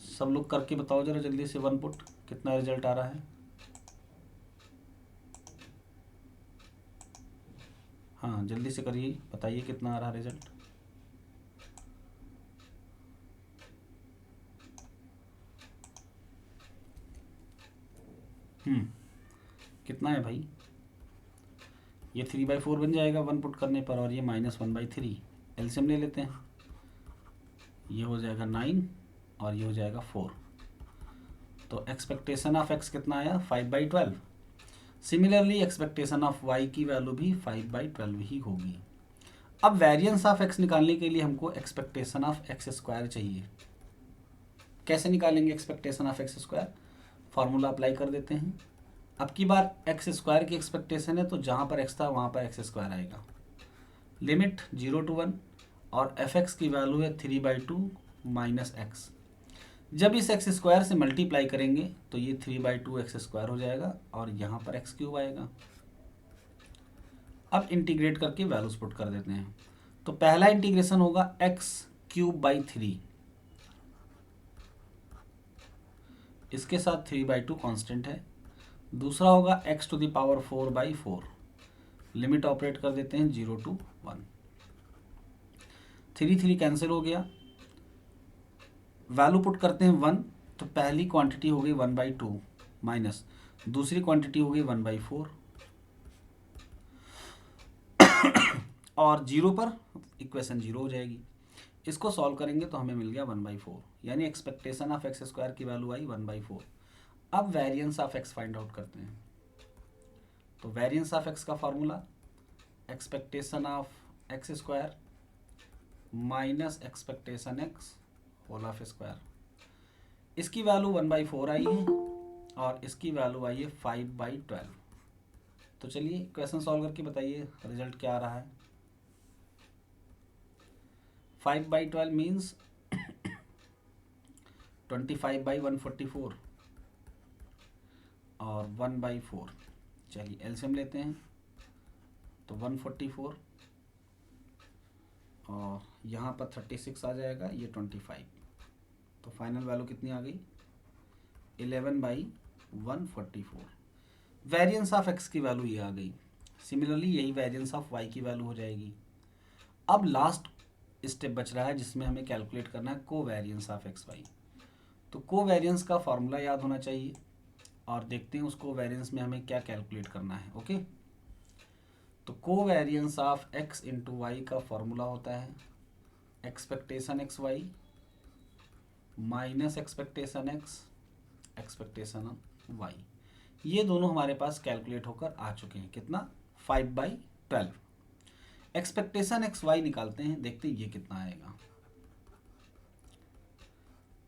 सब लोग करके बताओ जरा जल्दी से, 1 पुट कितना रिजल्ट आ रहा है? हाँ जल्दी से करिए, बताइए कितना आ रहा है रिजल्ट। कितना है भाई? ये 3/4 बन जाएगा 1 पुट करने पर और ये -1/3। एलसीएम ले लेते हैं, ये हो जाएगा 9 और ये हो जाएगा 4। तो एक्सपेक्टेशन ऑफ x कितना आया? 5/12। सिमिलरली एक्सपेक्टेशन ऑफ y की वैल्यू भी 5/12 ही होगी। अब वेरिएंस ऑफ x निकालने के लिए हमको एक्सपेक्टेशन ऑफ x² चाहिए। कैसे निकालेंगे expectation of x²? Formula apply कर देते हैं। अब की बार x² की एक्सपेक्टेशन है तो जहाँ पर x था वहाँ पर x² आएगा। लिमिट 0 to 1 और fx की वैल्यू है 3/2 माइनस एक्स। जब इस एक्स स्क्वायर से मल्टीप्लाई करेंगे तो ये 3/2 एक्स स्क्वायर हो जाएगा और यहाँ पर एक्स क्यूब आएगा। अब इंटीग्रेट करके वैल्यूज पुट कर देते हैं। तो पहला इंटीग्रेशन होगा एक्स क्यूब बाई 3, इसके साथ 3/2 कांस्टेंट है। दूसरा होगा X to the power 4/4, limit operate कर देते हैं 0 to 1, 3 कैंसिल हो गया। वैल्यू पुट करते हैं 1, तो पहली क्वांटिटी हो गई 1/2 माइनस दूसरी क्वांटिटी हो गई 1/4 और 0 पर इक्वेशन 0 हो जाएगी। इसको सॉल्व करेंगे तो हमें मिल गया 1/4, यानी एक्सपेक्टेशन ऑफ एक्स स्क्वायर की वैल्यू आई 1/4। अब variance of X find out करते हैं। तो वेरिएंस ऑफ एक्स का formula expectation of x square minus expectation X whole of square. इसकी वैल्यू 1/4 आई है और इसकी वैल्यू आई है 5/12। तो चलिए क्वेश्चन सॉल्व करके बताइए रिजल्ट क्या आ रहा है। 5/12 मीन्स 25/144 और 1/4। चलिए एलसीएम लेते हैं, तो 144 और यहाँ पर 36 आ जाएगा, ये 25। तो फाइनल वैल्यू कितनी आ गई 11/144। वेरिएंस ऑफ एक्स की वैल्यू ये आ गई। सिमिलरली यही वेरिएंस ऑफ वाई की वैल्यू हो जाएगी। अब लास्ट स्टेप बच रहा है जिसमें हमें कैलकुलेट करना है कोवेरिएंस ऑफ एक्स वाई। तो कोवेरिएंस का फॉर्मूला याद होना चाहिए और देखते हैं उस कोवेरिएंस में हमें क्या कैलकुलेट करना है। ओके, तो covariance of X into Y का फॉर्मूला होता है expectation X Y minus expectation X expectation Y. ये दोनों हमारे पास कैलकुलेट होकर आ चुके हैं। कितना 5/12। एक्सपेक्टेशन एक्स वाई निकालते हैं, देखते हैं ये कितना आएगा।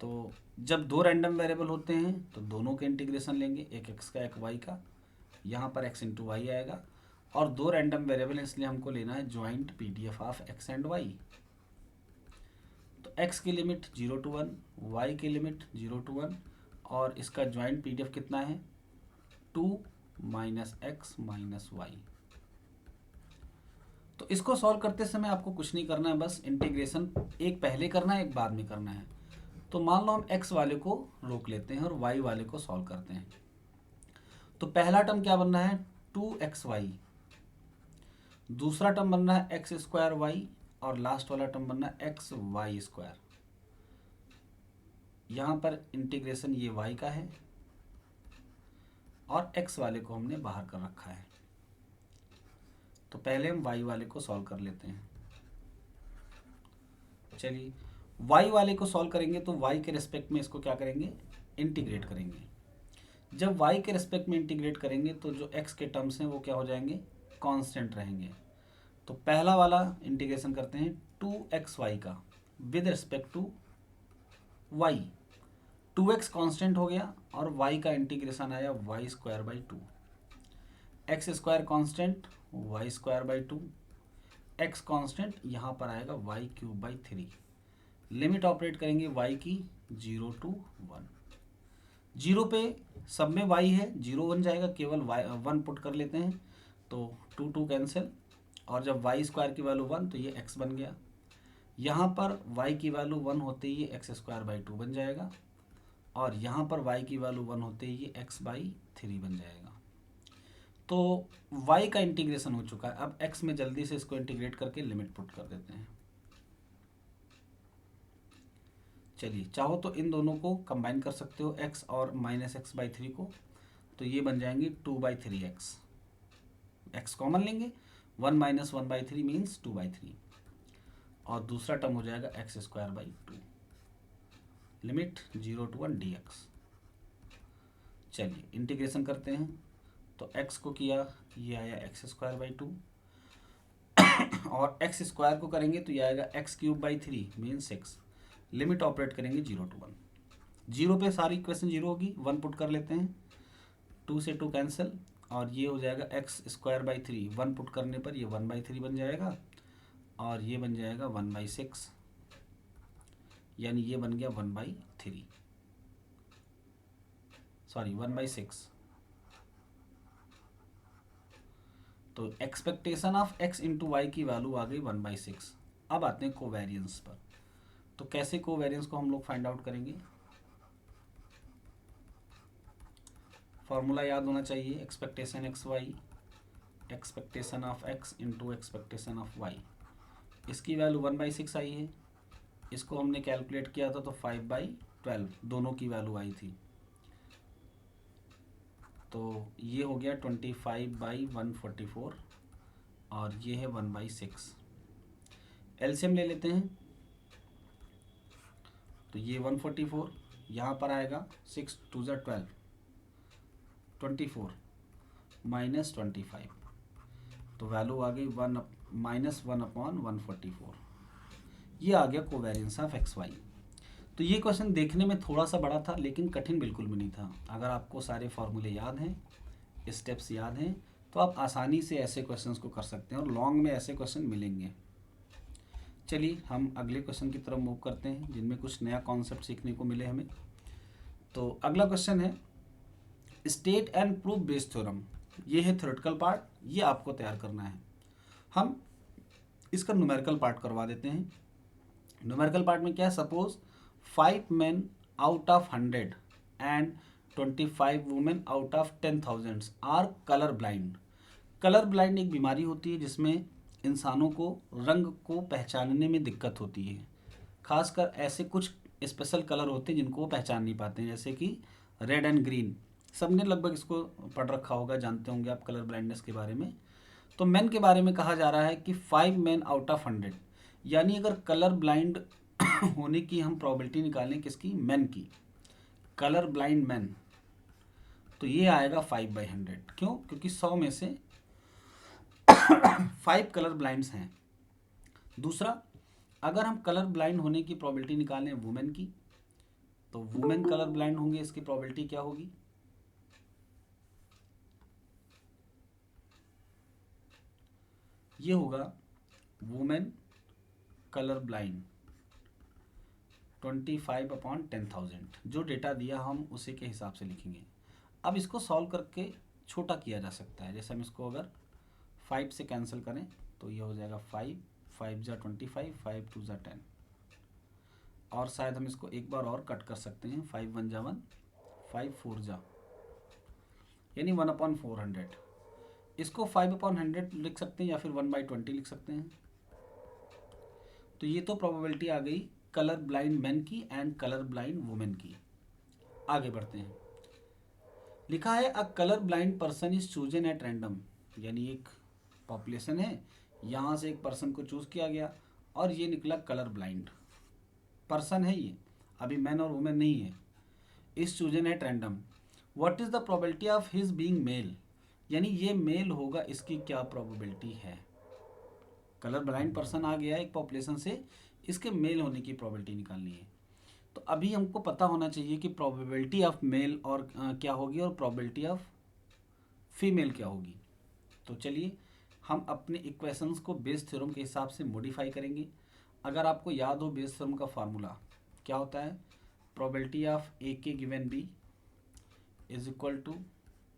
तो जब दो रैंडम वेरिएबल होते हैं तो दोनों के इंटीग्रेशन लेंगे, एक एक्स का एक वाई का। यहाँ पर एक्स इंटू वाई आएगा और दो रैंडम वेरिएबल है इसलिए हमको लेना है joint PDF of X and Y. तो एक्स की लिमिट 0 to 1, वाई की लिमिट 0 to 1 और इसका ज्वाइंट पीडीएफ कितना है 2 माइनस एक्स माइनस वाई। तो इसको सॉल्व करते समय आपको कुछ नहीं करना है, बस इंटीग्रेशन एक पहले करना है एक बाद में करना है। तो मान लो हम x वाले को रोक लेते हैं और y वाले को सॉल्व करते हैं। तो पहला टर्म क्या बनना है 2xy, दूसरा टर्म बनना है x स्क्वायर y और लास्ट वाला टर्म बनना है एक्स वाई स्क्वायर। यहाँ पर इंटीग्रेशन ये y का है और x वाले को हमने बाहर कर रखा है। तो पहले हम y वाले को सॉल्व कर लेते हैं। चलिए y वाले को सॉल्व करेंगे तो y के रिस्पेक्ट में इसको क्या करेंगे इंटीग्रेट करेंगे। जब y के रिस्पेक्ट में इंटीग्रेट करेंगे तो जो x के टर्म्स हैं वो क्या हो जाएंगे कांस्टेंट रहेंगे। तो पहला वाला इंटीग्रेशन करते हैं 2xy का with respect to y। 2x constant हो गया और y का इंटीग्रेशन आया y²/2, x square constant y²/2, x constant यहाँ पर आएगा y³/3। लिमिट ऑपरेट करेंगे y की 0 to 1। 0 पे सब में y है, 0 बन जाएगा, केवल 1 पुट कर लेते हैं तो 2 कैंसिल और जब y² की वैल्यू 1 तो ये x बन गया। यहाँ पर y की वैल्यू 1 होते ही ये x²/2 बन जाएगा और यहाँ पर y की वैल्यू 1 होते ही ये x/3 बन जाएगा। तो y का इंटीग्रेशन हो चुका है। अब x में जल्दी से इसको इंटीग्रेट करके लिमिट पुट कर देते हैं। चलिए चाहो तो इन दोनों को कंबाइन कर सकते हो x और माइनस x/3 को, तो ये बन जाएंगे 2/3x। x कॉमन लेंगे, 1 माइनस 1/3 मीन्स 2/3 और दूसरा टर्म हो जाएगा x²/2। Limit 0 to 1 dx। चलिए इंटीग्रेशन करते हैं तो x को किया ये आया x²/2 और x स्क्वायर को करेंगे तो ये आएगा x³/3 मीन 6। लिमिट ऑपरेट करेंगे 0 to 1। 0 पे सारी इक्वेशन 0 होगी, 1 पुट कर लेते हैं, 2 से 2 कैंसिल और ये हो जाएगा x²/3। 1 पुट करने पर ये 1/3 बन जाएगा और ये बन जाएगा 1/6, यानी ये बन गया 1/3, सॉरी 1/6। तो expectation of x into Y की वैल्यू आ गई 1/6। अब आते हैं कोवेरियंस पर। तो कैसे कोवेरियंस को हम लोग फाइंड आउट करेंगे? फॉर्मूला याद होना चाहिए, expectation X Y, expectation of x into expectation of y। इसकी वैल्यू 1/6 आई है, इसको हमने कैलकुलेट किया था तो 5/12 दोनों की वैल्यू आई थी। तो ये हो गया 25/144 और ये है 1/6। एलसीएम ले लेते हैं, तो ये 144 यहाँ पर आएगा, 6 2 ज़ा 12, 24 माइनस 25, तो वैल्यू आ गई -1/144। ये आ गया कोवेरियंस ऑफ एक्स वाई। तो ये क्वेश्चन देखने में थोड़ा सा बड़ा था लेकिन कठिन बिल्कुल भी नहीं था। अगर आपको सारे फॉर्मूले याद हैं, स्टेप्स याद हैं, तो आप आसानी से ऐसे क्वेश्चंस को कर सकते हैं और लॉन्ग में ऐसे क्वेश्चन मिलेंगे। चलिए हम अगले क्वेश्चन की तरफ मूव करते हैं जिनमें कुछ नया कॉन्सेप्ट सीखने को मिले हमें। तो अगला क्वेश्चन है state and proof Bayes theorem. ये है थ्योरेटिकल पार्ट, ये आपको तैयार करना है। हम इसका न्यूमेरिकल पार्ट करवा देते हैं। न्यूमेरिकल पार्ट में क्या है, suppose 5 men out of 100 and 25 women out of 10,000 are colour blind. Colour blind एक बीमारी होती है जिसमें इंसानों को रंग को पहचानने में दिक्कत होती है। खासकर ऐसे कुछ स्पेशल कलर होते हैं जिनको वो पहचान नहीं पाते हैं, जैसे कि रेड एंड ग्रीन। सबने लगभग इसको पढ़ रखा होगा, जानते होंगे आप कलर ब्लाइंडनेस के बारे में। तो मेन के बारे में कहा जा रहा है कि 5 men out of 100, यानी अगर कलर ब्लाइंड होने की हम प्रोबेबिलिटी निकालें किसकी, मैन की, कलर ब्लाइंड मैन, तो ये आएगा 5/100। क्यों? क्योंकि 100 में से 5 कलर ब्लाइंड्स हैं। दूसरा, अगर हम कलर ब्लाइंड होने की प्रोबेबिलिटी निकालें वुमेन की, तो वुमेन कलर ब्लाइंड होंगे, इसकी प्रोबेबिलिटी क्या होगी, ये होगा वुमेन कलर ब्लाइंड 25/10,000। जो डेटा दिया हम उसी के हिसाब से लिखेंगे। अब इसको सॉल्व करके छोटा किया जा सकता है। जैसे हम इसको अगर 5 से कैंसिल करें तो ये हो जाएगा 5 5 ज़ा 25, 5 2 ज़ा 10, और शायद हम इसको एक बार और कट कर सकते हैं, 5 1 ज़ा 1, 5 4 ज़ा, यानी 1/400। इसको 5/100 लिख सकते हैं या फिर 1/20 लिख सकते हैं। तो ये तो प्रोबेबिलिटी आ गई कलर ब्लाइंड मैन की एंड कलर ब्लाइंड वुमेन की। आगे बढ़ते हैं। लिखा है a colour blind person is chosen at random, यानी एक पॉपुलेशन है, यहाँ से एक पर्सन को चूज किया गया और ये निकला कलर ब्लाइंड पर्सन है। ये अभी मैन और वुमेन नहीं है। Is chosen at random, what is the probability of his being male, यानी ये मेल होगा, इसकी क्या प्रोबेबिलिटी है। कलर ब्लाइंड पर्सन आ गया एक पॉपुलेशन से, इसके मेल होने की प्रोबेबिलिटी निकालनी है। तो अभी हमको पता होना चाहिए कि प्रोबेबिलिटी ऑफ मेल और क्या होगी और प्रोबेबिलिटी ऑफ फीमेल क्या होगी। तो चलिए हम अपने इक्वेशंस को बेस थ्योरम के हिसाब से मॉडिफाई करेंगे। अगर आपको याद हो बेस थ्योरम का फार्मूला क्या होता है, probability of A k given B is equal to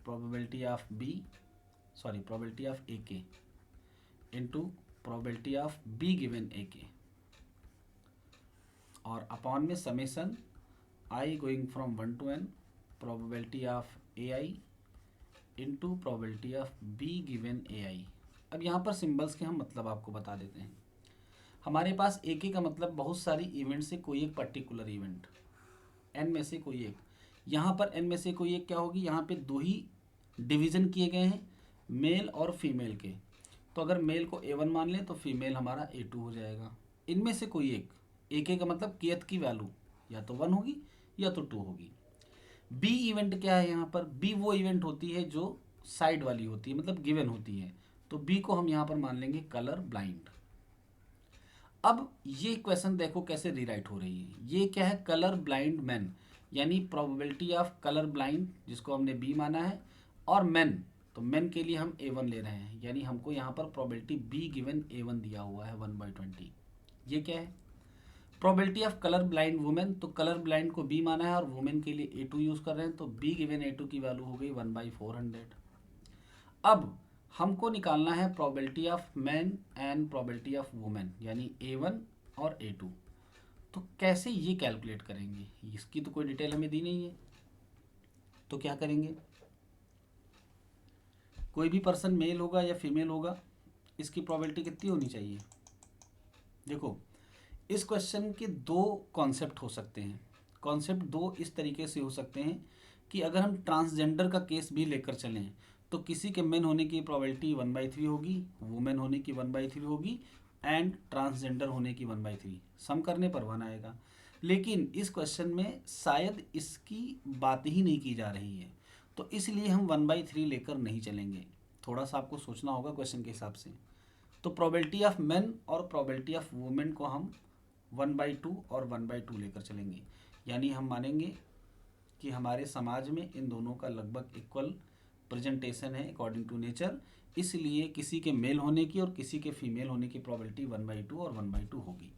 probability of B, sorry probability of A k into probability of B given A k, और अपॉन में summation i going from 1 to n probability of A i into probability of B given A i. अब यहाँ पर symbols के हम मतलब आपको बता देते हैं। हमारे पास ए के का मतलब बहुत सारी इवेंट से कोई एक पर्टिकुलर इवेंट, एन में से कोई एक। यहाँ पर एन में से कोई एक क्या होगी, यहाँ पे 2 ही डिवीज़न किए गए हैं मेल और फीमेल के। तो अगर मेल को A1 मान लें तो फीमेल हमारा A2 हो जाएगा। इनमें से कोई एक, ए के का मतलब केथ की वैल्यू या तो 1 होगी या तो 2 होगी। बी इवेंट क्या है, यहाँ पर बी वो इवेंट होती है जो साइड वाली होती है, मतलब गिवन होती है। तो बी को हम यहाँ पर मान लेंगे कलर ब्लाइंड। अब ये क्वेश्चन देखो कैसे रीराइट हो रही है। ये क्या है, कलर ब्लाइंड मैन, यानी प्रोबेबिलिटी ऑफ कलर ब्लाइंड जिसको हमने बी माना है, और मैन तो मेन के लिए हम A1 ले रहे हैं, यानी हमको यहाँ पर प्रोबेबिलिटी B गिवन A1 दिया हुआ है 1/20। ये क्या है? Probability of colour blind women, तो कलर ब्लाइंड को B माना है और वुमेन के लिए A2 यूज़ कर रहे हैं, तो B गिवन A2 की वैल्यू हो गई 1/400। अब हमको निकालना है probability of man and probability of women, यानी A1 और A2। तो कैसे ये कैलकुलेट करेंगे, इसकी तो कोई डिटेल हमें दी नहीं है। तो क्या करेंगे, कोई भी पर्सन मेल होगा या फीमेल होगा, इसकी प्रोबेबिलिटी कितनी होनी चाहिए? देखो, इस क्वेश्चन के दो कॉन्सेप्ट हो सकते हैं। कॉन्सेप्ट दो इस तरीके से हो सकते हैं कि अगर हम ट्रांसजेंडर का केस भी लेकर चलें तो किसी के मेन होने की प्रोबेबिलिटी 1/3 होगी, वुमेन होने की 1/3 होगी एंड ट्रांसजेंडर होने की 1/3। सम करने पर 1 आएगा। लेकिन इस क्वेश्चन में शायद इसकी बात ही नहीं की जा रही है, तो इसलिए हम 1/3 लेकर नहीं चलेंगे। थोड़ा सा आपको सोचना होगा क्वेश्चन के हिसाब से। तो प्रोबेबिलिटी ऑफ मेन और प्रोबेबिलिटी ऑफ वुमेन को हम 1/2 और 1/2 लेकर चलेंगे, यानी हम मानेंगे कि हमारे समाज में इन दोनों का लगभग इक्वल प्रेजेंटेशन है अकॉर्डिंग टू नेचर, इसलिए किसी के मेल होने की और किसी के फीमेल होने की प्रोबेबिलिटी 1/2 और 1/2 होगी।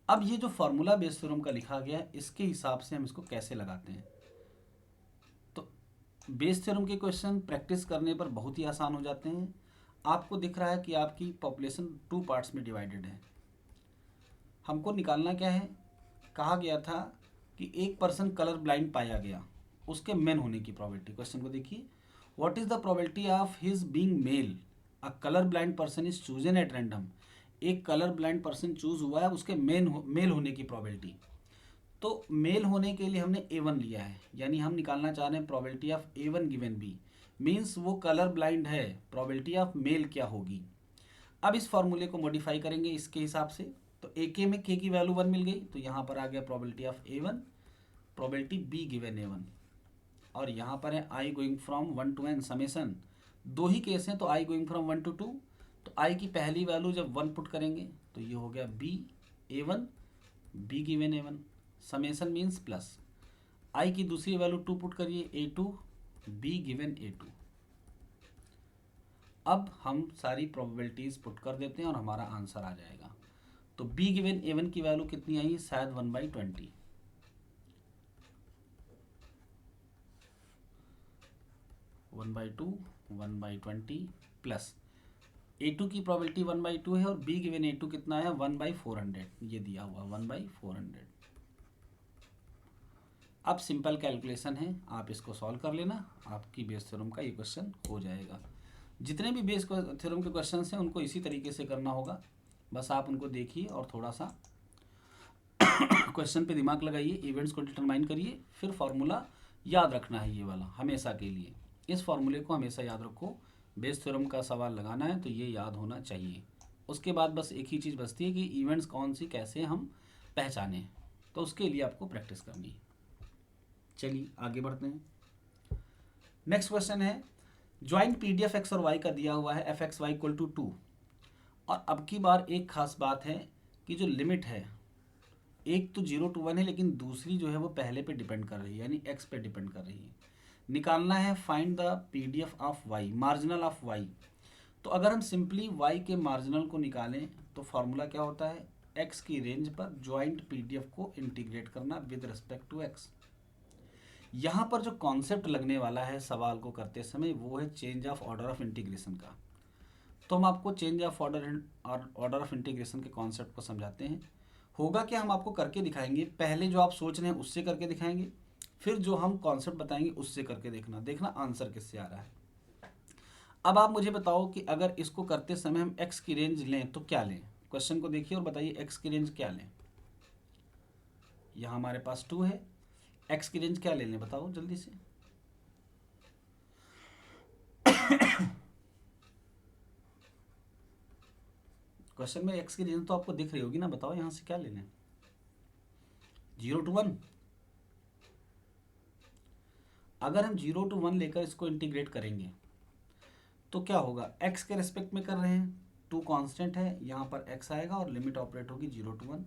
अब ये जो फार्मूला बेस थ्योरम का लिखा गया है, इसके हिसाब से हम इसको कैसे लगाते हैं। तो बेस थ्योरम के क्वेश्चन प्रैक्टिस करने पर बहुत ही आसान हो जाते हैं। आपको दिख रहा है कि आपकी पॉपुलेशन 2 पार्ट्स में डिवाइडेड है। हमको निकालना क्या है, कहा गया था कि एक पर्सन कलर ब्लाइंड पाया गया, उसके मेन होने की प्रोबेबिलिटी। क्वेश्चन को देखिए, what is the probability of his being male, a colour blind person is chosen at random. एक कलर ब्लाइंड पर्सन चूज हुआ है, उसके मेल होने की प्रोबेबिलिटी। तो मेल होने के लिए हमने A1 लिया है, यानी हम निकालना चाह रहे हैं probability of A1 given B, means वो कलर ब्लाइंड है, प्रोबेबिलिटी ऑफ मेल क्या होगी। अब इस फॉर्मूले को मॉडिफाई करेंगे इसके हिसाब से। तो AK में K की वैल्यू 1 मिल गई, तो यहाँ पर आ गया probability of A1, probability B given A1, और यहाँ पर है I going from 1 to n summation. दो ही केस हैं, तो I गोइंग फ्रॉम 1 to 2, तो I की पहली वैल्यू जब 1 पुट करेंगे तो ये हो गया B A1 B given A1, summation means plus. I की दूसरी वैल्यू 2 पुट करिए A2 B गिवन A2। अब हम सारी प्रोबेबिलिटीज पुट कर देते हैं और हमारा आंसर आ जाएगा। तो B गिवन A1 की वैल्यू कितनी आई, शायद 1/20। 1/2 1/20 प्लस A2 की प्रोबेबिलिटी 1/2 है और B गिवन A2 कितना है 1/400, ये दिया हुआ 1/400। अब सिंपल कैलकुलेशन है, आप इसको सॉल्व कर लेना, आपकी बेस थ्योरम का ये क्वेश्चन हो जाएगा। जितने भी बेस थ्योरम के क्वेश्चन हैं उनको इसी तरीके से करना होगा, बस आप उनको देखिए और थोड़ा सा क्वेश्चन पे दिमाग लगाइए, इवेंट्स को डिटरमाइन करिए, फिर फॉर्मूला याद रखना है ये वाला हमेशा के लिए। इस फॉर्मूले को हमेशा याद रखो, बेस थ्योरम का सवाल लगाना है तो ये याद होना चाहिए। उसके बाद बस एक ही चीज़ बचती है कि इवेंट्स कौन सी कैसे हम पहचानें, तो उसके लिए आपको प्रैक्टिस करनी है। चलिए आगे बढ़ते हैं। नेक्स्ट क्वेश्चन है, ज्वाइंट PDF x और y का दिया हुआ है f(x, y) = 2, और अब की बार एक खास बात है कि जो लिमिट है, एक तो 0 to 1 है, लेकिन दूसरी जो है वो पहले पे डिपेंड कर रही है, यानी x पे डिपेंड कर रही है। निकालना है find the PDF of y, marginal of y। तो अगर हम सिंपली y के मार्जिनल को निकालें तो फॉर्मूला क्या होता है, x की रेंज पर ज्वाइंट PDF को इंटीग्रेट करना विद रिस्पेक्ट टू x। यहाँ पर जो कॉन्सेप्ट लगने वाला है सवाल को करते समय वो है change of order of integration का। तो हम आपको change of order of integration के कॉन्सेप्ट को समझाते हैं। होगा क्या, हम आपको करके दिखाएंगे, पहले जो आप सोच रहे हैं उससे करके दिखाएंगे, फिर जो हम कॉन्सेप्ट बताएंगे उससे करके देखना आंसर किससे आ रहा है। अब आप मुझे बताओ कि अगर इसको करते समय हम x की रेंज लें तो क्या लें। क्वेश्चन को देखिए और बताइए x की रेंज क्या लें। यहाँ हमारे पास 2 है, x की रेंज क्या ले लें बताओ जल्दी से। क्वेश्चन में x की रेंज तो आपको दिख रही होगी ना, बताओ यहाँ से क्या ले लें। 0 to 1। अगर हम 0 to 1 लेकर इसको इंटीग्रेट करेंगे तो क्या होगा, x के रेस्पेक्ट में कर रहे हैं, 2 कांस्टेंट है, यहाँ पर x आएगा और लिमिट ऑपरेट होगी 0 to 1,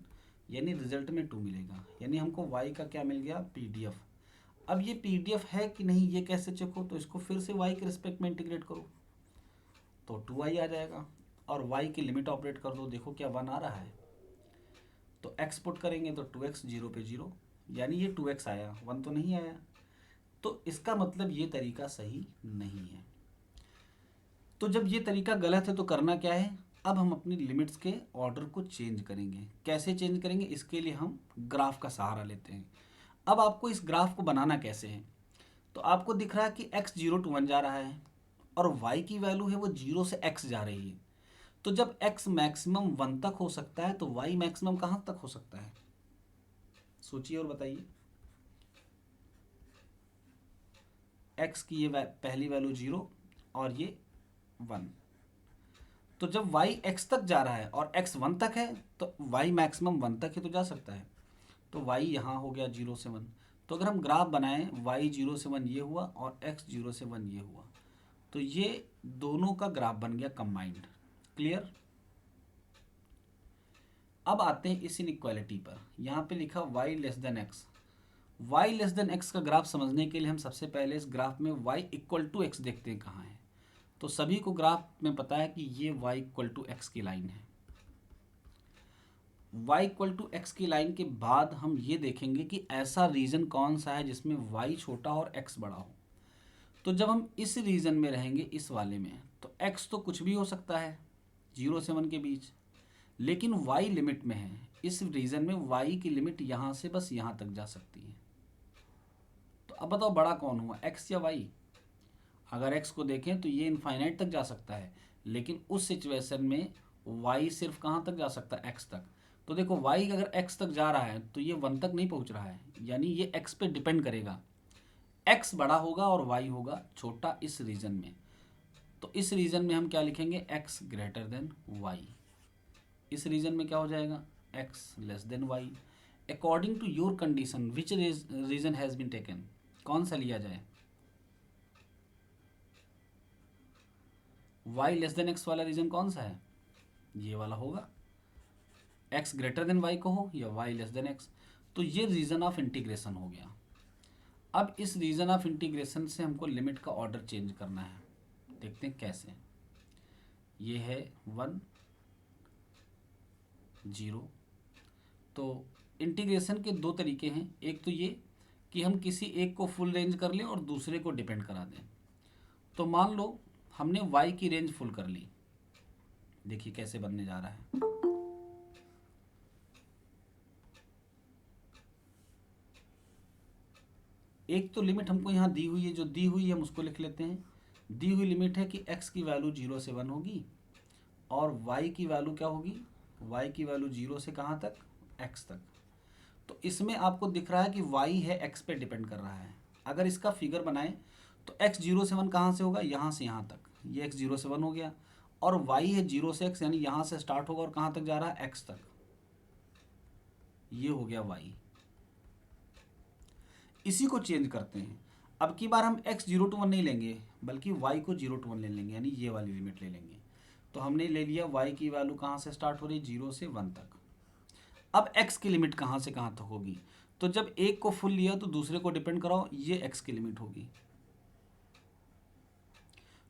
यानी रिजल्ट में 2 मिलेगा, यानी हमको y का क्या मिल गया PDF। अब ये पीडीएफ है कि नहीं ये कैसे चेक हो, तो इसको फिर से y के रिस्पेक्ट में इंटीग्रेट करो तो 2y आ जाएगा, और y की लिमिट ऑपरेट कर दो, देखो क्या 1 आ रहा है, तो x पुट करेंगे तो 2x 0 पे 0, यानी ये 2x आया, 1 तो नहीं आया। तो इसका मतलब ये तरीका सही नहीं है। तो जब ये तरीका गलत है तो करना क्या है, अब हम अपनी लिमिट्स के ऑर्डर को चेंज करेंगे। कैसे चेंज करेंगे, इसके लिए हम ग्राफ का सहारा लेते हैं। अब आपको इस ग्राफ को बनाना कैसे है, तो आपको दिख रहा है कि x 0 to 1 जा रहा है और y की वैल्यू है वो 0 से x जा रही है। तो जब x मैक्सिमम 1 तक हो सकता है तो y मैक्सिमम कहाँ तक हो सकता है, सोचिए और बताइए। x की ये पहली वैल्यू 0 और ये 1, तो जब y x तक जा रहा है और x 1 तक है तो y मैक्सिमम 1 तक ही तो जा सकता है, तो y यहाँ हो गया 0 से 1। तो अगर हम ग्राफ बनाएं y 0 से 1 ये हुआ और x 0 से 1 ये हुआ, तो ये दोनों का ग्राफ बन गया कंबाइंड। क्लियर। अब आते हैं इस इनइक्वालिटी पर, यहाँ पे लिखा y less then x. y less then x का ग्राफ समझने के लिए हम सबसे पहले इस ग्राफ में y इक्वल टू एक्स देखते हैं कहाँ है। तो सभी को ग्राफ में पता है कि ये y इक्वल टू एक्स की लाइन है। y इक्वल टू एक्स की लाइन के बाद हम ये देखेंगे कि ऐसा रीजन कौन सा है जिसमें y छोटा और x बड़ा हो। तो जब हम इस रीजन में रहेंगे, इस वाले में, तो x तो कुछ भी हो सकता है 0 से 1 के बीच, लेकिन y लिमिट में है। इस रीजन में y की लिमिट यहाँ से बस यहाँ तक जा सकती है। तो अब बताओ बड़ा कौन हुआ, x या y। अगर x को देखें तो ये इनफाइनाइट तक जा सकता है, लेकिन उस सिचुएशन में y सिर्फ कहाँ तक जा सकता है, x तक। तो देखो y अगर x तक जा रहा है तो ये 1 तक नहीं पहुँच रहा है, यानी ये x पे डिपेंड करेगा। x बड़ा होगा और y होगा छोटा इस रीजन में। तो इस रीजन में हम क्या लिखेंगे, x ग्रेटर देन y। इस रीजन में क्या हो जाएगा, x less than y। According to your condition which region has been taken, कौन सा लिया जाए, y लेस देन x वाला रीजन कौन सा है, ये वाला होगा। x ग्रेटर देन y को हो या y लेस देन x, तो ये रीजन ऑफ इंटीग्रेशन हो गया। अब इस रीजन ऑफ इंटीग्रेशन से हमको लिमिट का ऑर्डर चेंज करना है, देखते हैं कैसे। ये है 1 0। तो इंटीग्रेशन के दो तरीके हैं, एक तो ये कि हम किसी एक को फुल रेंज कर लें और दूसरे को डिपेंड करा दें। तो मान लो हमने y की रेंज फुल कर ली, देखिए कैसे बनने जा रहा है। एक तो लिमिट हमको यहाँ दी हुई है, जो दी हुई है हम उसको लिख लेते हैं। दी हुई लिमिट है कि x की वैल्यू 0 से 1 होगी और y की वैल्यू क्या होगी, y की वैल्यू 0 से कहाँ तक, x तक। तो इसमें आपको दिख रहा है कि y है x पे डिपेंड कर रहा है। अगर इसका फिगर बनाएं तो x 0 से 1 कहाँ से होगा, यहाँ से यहाँ तक, ये x 0 से 1 हो गया, और y है 0 से x, यानी यहाँ से स्टार्ट होगा और कहाँ तक जा रहा है, x तक, ये हो गया y। इसी को चेंज करते हैं। अब की बार हम x 0 to 1 नहीं लेंगे, बल्कि y को 0 to 1 ले लेंगे, यानी ये वाली लिमिट ले लेंगे। तो हमने ले लिया y की वैल्यू कहाँ से स्टार्ट हो रही है, 0 से 1 तक। अब x की लिमिट कहाँ से कहाँ तक होगी, तो जब एक को फुल लिया तो दूसरे को डिपेंड कराओ, ये x की लिमिट होगी।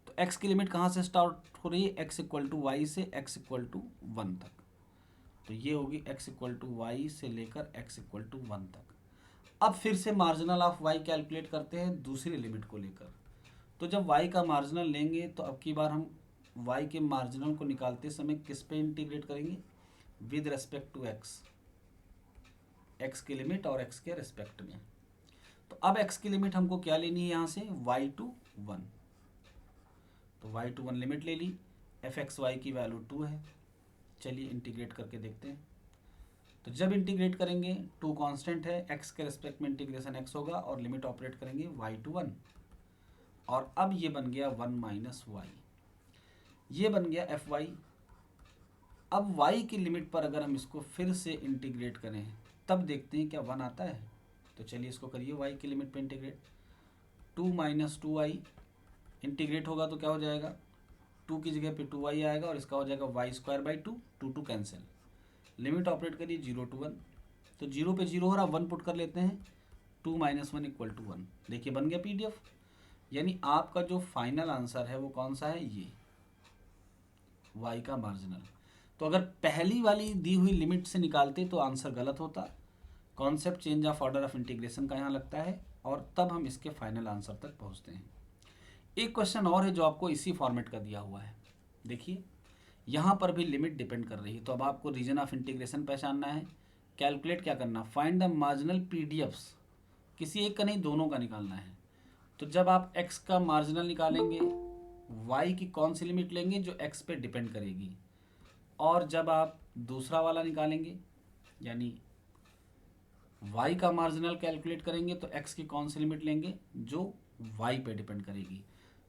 तो x की लिमिट कहाँ से स्टार्ट हो रही है, x इक्वल टू वाई से x इक्वल टू 1 तक। तो ये होगी x इक्वल टू वाई से लेकर x इक्वल टू 1 तक। अब फिर से मार्जिनल ऑफ y कैलकुलेट करते हैं दूसरी लिमिट को लेकर। तो जब y का मार्जिनल लेंगे तो अब की बार हम y के मार्जिनल को निकालते समय किस पे इंटीग्रेट करेंगे, विद रेस्पेक्ट टू x की लिमिट और x के रेस्पेक्ट में। तो अब x की लिमिट हमको क्या लेनी है, यहाँ से y टू 1। तो y टू 1 लिमिट ले ली, fxy की वैल्यू 2 है। चलिए इंटीग्रेट करके देखते हैं। तो जब इंटीग्रेट करेंगे 2 कांस्टेंट है, x के रेस्पेक्ट में इंटीग्रेशन x होगा और लिमिट ऑपरेट करेंगे y टू 1, और अब ये बन गया 1 माइनस y, ये बन गया fy। अब y की लिमिट पर अगर हम इसको फिर से इंटीग्रेट करें तब देखते हैं क्या 1 आता है। तो चलिए इसको करिए y की लिमिट पे इंटीग्रेट, 2 माइनस 2y इंटीग्रेट होगा तो क्या हो जाएगा, 2 की जगह पे 2y आएगा और इसका हो जाएगा Y square by 2, 2 cancel. Limit operate करिए 0 to 1, तो 0 पे 0 हो रहा, 1 पुट कर लेते हैं, 2 - 1 = 1। देखिए बन गया PDF। यानी आपका जो फाइनल आंसर है वो कौन सा है, ये y का मार्जिनल। तो अगर पहली वाली दी हुई लिमिट से निकालते तो आंसर गलत होता। Concept change of order of integration का यहाँ लगता है और तब हम इसके फाइनल आंसर तक पहुँचते हैं। एक क्वेश्चन और है जो आपको इसी फॉर्मेट का दिया हुआ है। देखिए यहाँ पर भी लिमिट डिपेंड कर रही है। तो अब आपको रीजन ऑफ इंटीग्रेशन पहचानना है, कैलकुलेट क्या करना, फाइंड द मार्जिनल PDFs, किसी एक का नहीं दोनों का निकालना है। तो जब आप x का मार्जिनल निकालेंगे, y की कौन सी लिमिट लेंगे जो x पे डिपेंड करेगी, और जब आप दूसरा वाला निकालेंगे यानी y का मार्जिनल कैलकुलेट करेंगे तो x की कौन सी लिमिट लेंगे जो y पे डिपेंड करेगी।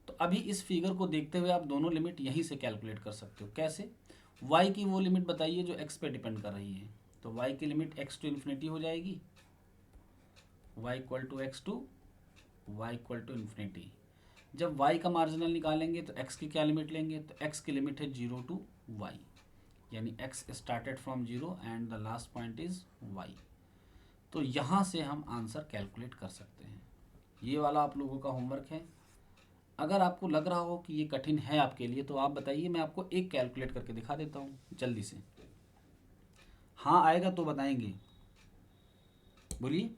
तो अभी इस फिगर को देखते हुए आप दोनों लिमिट यहीं से कैलकुलेट कर सकते हो। कैसे, y की वो लिमिट बताइए जो x पे डिपेंड कर रही है। तो y की लिमिट x टू इन्फिनिटी हो जाएगी, y = x to y = infinity. जब y का मार्जिनल निकालेंगे तो x की क्या लिमिट लेंगे, तो x की लिमिट है 0 टू y, यानी x started from 0 and the last point is y। तो यहाँ से हम आंसर कैलकुलेट कर सकते हैं। ये वाला आप लोगों का होमवर्क है। अगर आपको लग रहा हो कि ये कठिन है आपके लिए तो आप बताइए, मैं आपको एक कैलकुलेट करके दिखा देता हूँ जल्दी से। हाँ आएगा तो बताएंगे, बोलिए।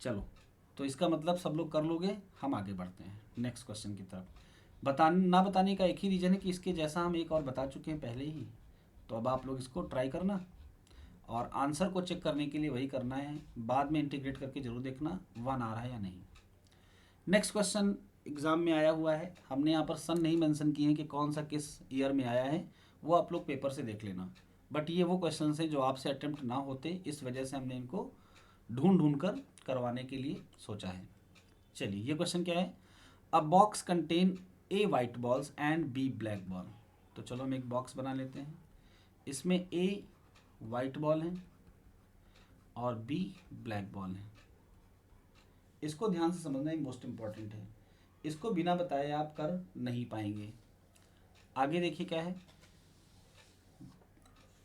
चलो, तो इसका मतलब सब लोग कर लोगे। हम आगे बढ़ते हैं नेक्स्ट क्वेश्चन की तरफ। ना बताने का एक ही रीज़न है कि इसके जैसा हम एक और बता चुके हैं पहले ही। तो अब आप लोग इसको ट्राई करना और आंसर को चेक करने के लिए वही करना है। बाद में इंटीग्रेट करके जरूर देखना 1 आ रहा है या नहीं। नेक्स्ट क्वेश्चन एग्ज़ाम में आया हुआ है। हमने यहाँ पर सन नहीं मेंशन किए हैं कि कौन सा किस ईयर में आया है, वो आप लोग पेपर से देख लेना। बट ये वो क्वेश्चन हैं जो आपसे अटेम्प्ट ना होते, इस वजह से हमने इनको ढूंढ कर करवाने के लिए सोचा है। चलिए, ये क्वेश्चन क्या है, अ box contain A white balls and B black ball. तो चलो हम एक बॉक्स बना लेते हैं। इसमें A वाइट बॉल है और B ब्लैक बॉल है। इसको ध्यान से समझना ही मोस्ट इम्पॉर्टेंट है। इसको बिना बताए आप कर नहीं पाएंगे। आगे देखिए क्या है,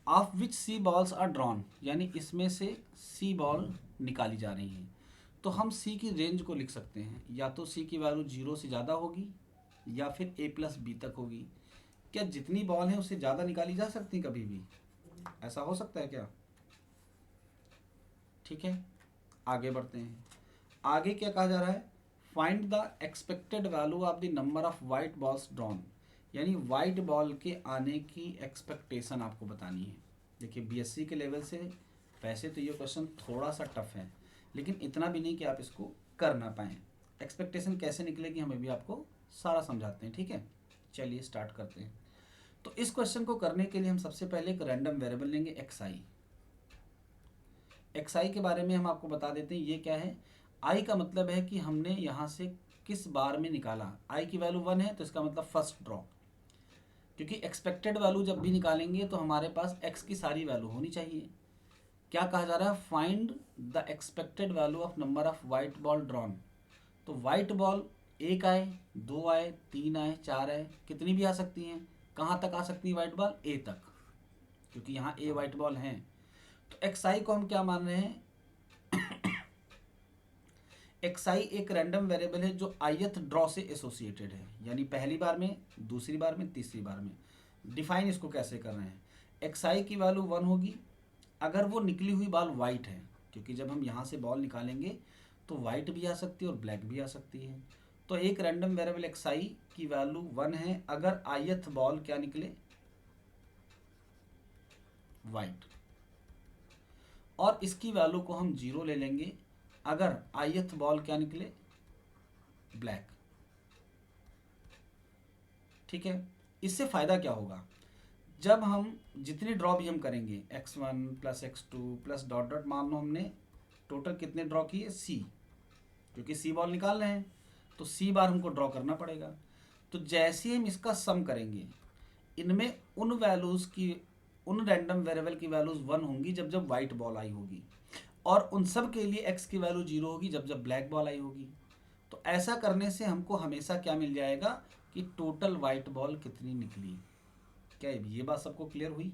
of which C balls are drawn, यानी इसमें से सी बॉल निकाली जा रही है। तो हम सी की रेंज को लिख सकते हैं, या तो सी की वैल्यू 0 से ज़्यादा होगी या फिर A+B तक होगी। क्या जितनी बॉल है उससे ज़्यादा निकाली जा सकती है कभी भी? ऐसा हो सकता है क्या? ठीक है, आगे बढ़ते हैं। आगे क्या कहा जा रहा है, find the expected value of the number of white balls drawn, यानी वाइट बॉल के आने की एक्सपेक्टेशन आपको बतानी है। देखिए BSc के लेवल से वैसे तो ये क्वेश्चन थोड़ा सा टफ है, लेकिन इतना भी नहीं कि आप इसको कर ना पाएँ। एक्सपेक्टेशन कैसे निकलेगी हमें भी आपको सारा समझाते हैं, ठीक है। चलिए स्टार्ट करते हैं। तो इस क्वेश्चन को करने के लिए हम सबसे पहले एक रैंडम वेरिएबल लेंगे xi। xi के बारे में हम आपको बता देते हैं, ये क्या है। i का मतलब है कि हमने यहाँ से किस बार में निकाला। i की वैल्यू 1 है तो इसका मतलब फर्स्ट ड्रॉ, क्योंकि एक्सपेक्टेड वैल्यू जब भी निकालेंगे तो हमारे पास x की सारी वैल्यू होनी चाहिए। क्या कहा जा रहा है, find the expected value of number of white ball drawn. तो वाइट बॉल 1 आए, 2 आए, 3 आए, 4 आए, कितनी भी आ सकती हैं। कहाँ तक आ सकती है वाइट बॉल, A तक, क्योंकि यहाँ A वाइट बॉल हैं। तो xi को हम क्या मान रहे हैं, xi एक रैंडम वेरिएबल है जो ith ड्रॉ से एसोसिएटेड है, यानी पहली बार में, दूसरी बार में, तीसरी बार में। डिफाइन इसको कैसे कर रहे हैं, xi की वैल्यू 1 होगी अगर वो निकली हुई बॉल वाइट है, क्योंकि जब हम यहाँ से बॉल निकालेंगे तो वाइट भी आ सकती है और ब्लैक भी आ सकती है। तो एक रैंडम वेरिएबल xi की वैल्यू 1 है अगर ith बॉल क्या निकले, वाइट, और इसकी वैल्यू को हम 0 ले लेंगे अगर ith बॉल क्या निकले, ब्लैक। ठीक है, इससे फायदा क्या होगा, जब हम जितनी ड्रॉ भी हम करेंगे x1 + x2 plus dot dot, मान लो हमने टोटल कितने ड्रॉ किए, C, क्योंकि C बॉल निकाल रहे हैं तो C बार हमको ड्रॉ करना पड़ेगा। तो जैसे हम इसका सम करेंगे, इनमें उन वैल्यूज़ की, उन रैंडम वेरिएबल की वैल्यूज़ 1 होंगी जब जब वाइट बॉल आई होगी, और उन सब के लिए x की वैल्यू 0 होगी जब जब ब्लैक बॉल आई होगी। तो ऐसा करने से हमको हमेशा क्या मिल जाएगा कि टोटल वाइट बॉल कितनी निकली। क्या ये बात सबको क्लियर हुई?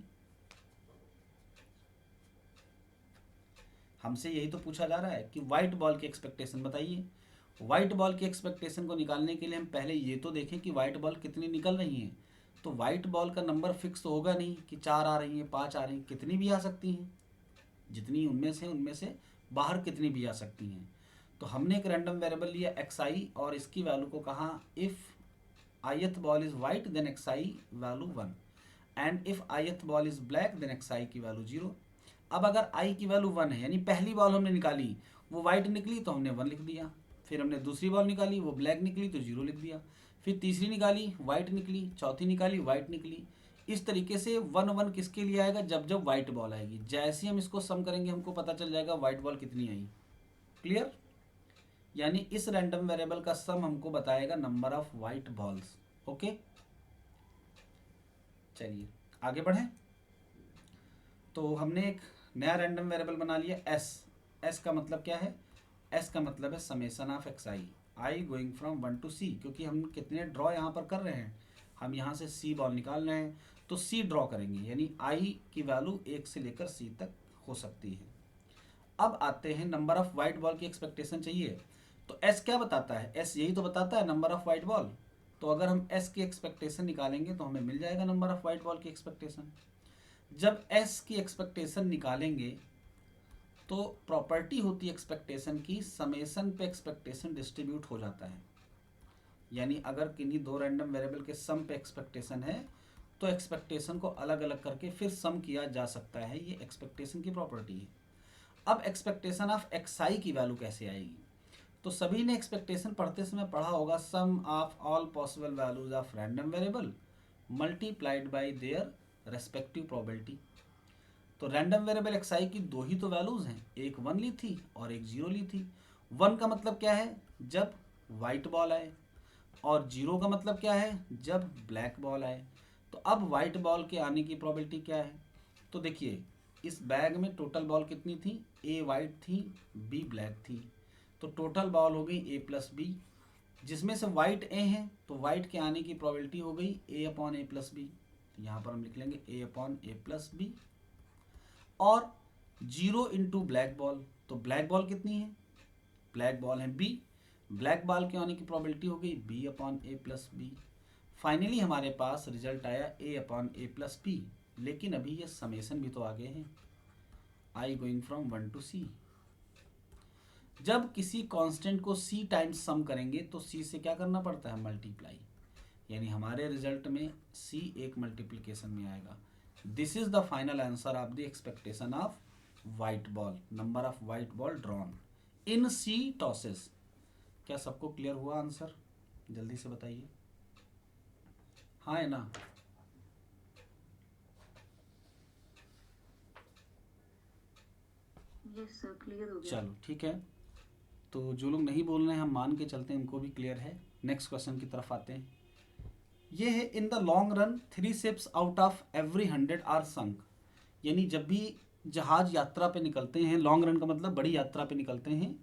हमसे यही तो पूछा जा रहा है कि वाइट बॉल की एक्सपेक्टेशन बताइए। वाइट बॉल की एक्सपेक्टेशन को निकालने के लिए हम पहले ये तो देखें कि वाइट बॉल कितनी निकल रही हैं। तो वाइट बॉल का नंबर फिक्स तो होगा नहीं कि 4 आ रही हैं, 5 आ रही हैं, कितनी भी आ सकती हैं, जितनी उनमें से बाहर कितनी भी आ सकती हैं। तो हमने एक रैंडम वेरिएबल लिया xi और इसकी वैल्यू को कहा if ith ball is white then xi value 1 and if ith ball is black then xi की वैल्यू 0। अब अगर i की वैल्यू 1 है, यानी पहली बॉल हमने निकाली वो वाइट निकली तो हमने 1 लिख दिया, फिर हमने दूसरी बॉल निकाली वो ब्लैक निकली तो 0 लिख दिया, फिर तीसरी निकाली वाइट निकली, चौथी निकाली वाइट निकली। इस तरीके से 1 1 किसके लिए आएगा, जब जब वाइट बॉल आएगी। जैसे ही हम इसको सम करेंगे हमको पता चल जाएगा वाइट बॉल कितनी आई। क्लियर? यानी इस रैंडम वेरिएबल का सम हमको बताएगा number of white balls. Okay, चलिए आगे बढ़ें। तो हमने एक नया रैंडम वेरिएबल बना लिया एस। एस का मतलब क्या है? एस का मतलब है summation of x I going from 1 to c, क्योंकि हम कितने ड्रॉ यहाँ पर कर रहे हैं, हम यहाँ से सी बॉल निकाल रहे हैं तो सी ड्रॉ करेंगे, यानी आई की वैल्यू 1 से लेकर सी तक हो सकती है। अब आते हैं नंबर ऑफ वाइट बॉल की एक्सपेक्टेशन चाहिए। तो एस क्या बताता है? एस यही तो बताता है नंबर ऑफ वाइट बॉल। तो अगर हम एस की एक्सपेक्टेशन निकालेंगे तो हमें मिल जाएगा नंबर ऑफ वाइट बॉल की एक्सपेक्टेशन। जब एस की एक्सपेक्टेशन निकालेंगे तो प्रॉपर्टी होती है एक्सपेक्टेशन की, समेसन पे एक्सपेक्टेशन डिस्ट्रीब्यूट हो जाता है। यानी अगर किन्हीं दो रैंडम वेरिएबल के सम पे एक्सपेक्टेशन है तो एक्सपेक्टेशन को अलग अलग करके फिर सम किया जा सकता है, ये एक्सपेक्टेशन की प्रॉपर्टी है। अब एक्सपेक्टेशन ऑफ xi की वैल्यू कैसे आएगी? तो सभी ने एक्सपेक्टेशन पढ़ते समय पढ़ा होगा sum of all possible values of random variable multiplied by their respective probability. तो रैंडम वेरिएबल xi की दो ही तो वैल्यूज हैं, एक 1 ली थी और एक 0 ली थी। 1 का मतलब क्या है? जब वाइट बॉल आए, और 0 का मतलब क्या है? जब ब्लैक बॉल आए। तो अब वाइट बॉल के आने की प्रोबेबिलिटी क्या है? तो देखिए इस बैग में टोटल बॉल कितनी थी? ए वाइट थी, बी ब्लैक थी, तो टोटल बॉल हो गई ए प्लस बी, जिसमें से वाइट ए है तो वाइट के आने की प्रोबेबिलिटी हो गई ए अपॉन ए प्लस बी। तो यहाँ पर हम लिख लेंगे ए अपॉन ए प्लस बी। और 0 इंटू ब्लैक बॉल, तो ब्लैक बॉल कितनी है? ब्लैक बॉल है बी, ब्लैक बॉल के आने की प्रोबेबिलिटी हो गई बी अपॉन ए प्लस बी। फाइनली हमारे पास रिजल्ट आया ए अपॉन ए प्लस बी। लेकिन अभी ये समेसन भी तो आगे हैं, आई गोइंग फ्रॉम 1 to c। जब किसी कांस्टेंट को c टाइम्स सम करेंगे तो c से क्या करना पड़ता है? मल्टीप्लाई। यानी हमारे रिजल्ट में c एक मल्टीप्लिकेशन में आएगा। This is the final answer of the expectation of white ball, number of white ball drawn in c tosses. क्या सबको क्लियर हुआ आंसर? जल्दी से बताइए, हाँ है ना? यस सर, क्लियर हो गया। चलो ठीक है, तो जो लोग नहीं बोल रहे हैं हम मान के चलते हैं उनको भी क्लियर है। नेक्स्ट क्वेश्चन की तरफ आते हैं। ये है in the long run 3 ships out of every 100 are sunk. यानी जब भी जहाज यात्रा पे निकलते हैं, लॉन्ग रन का मतलब बड़ी यात्रा पे निकलते हैं,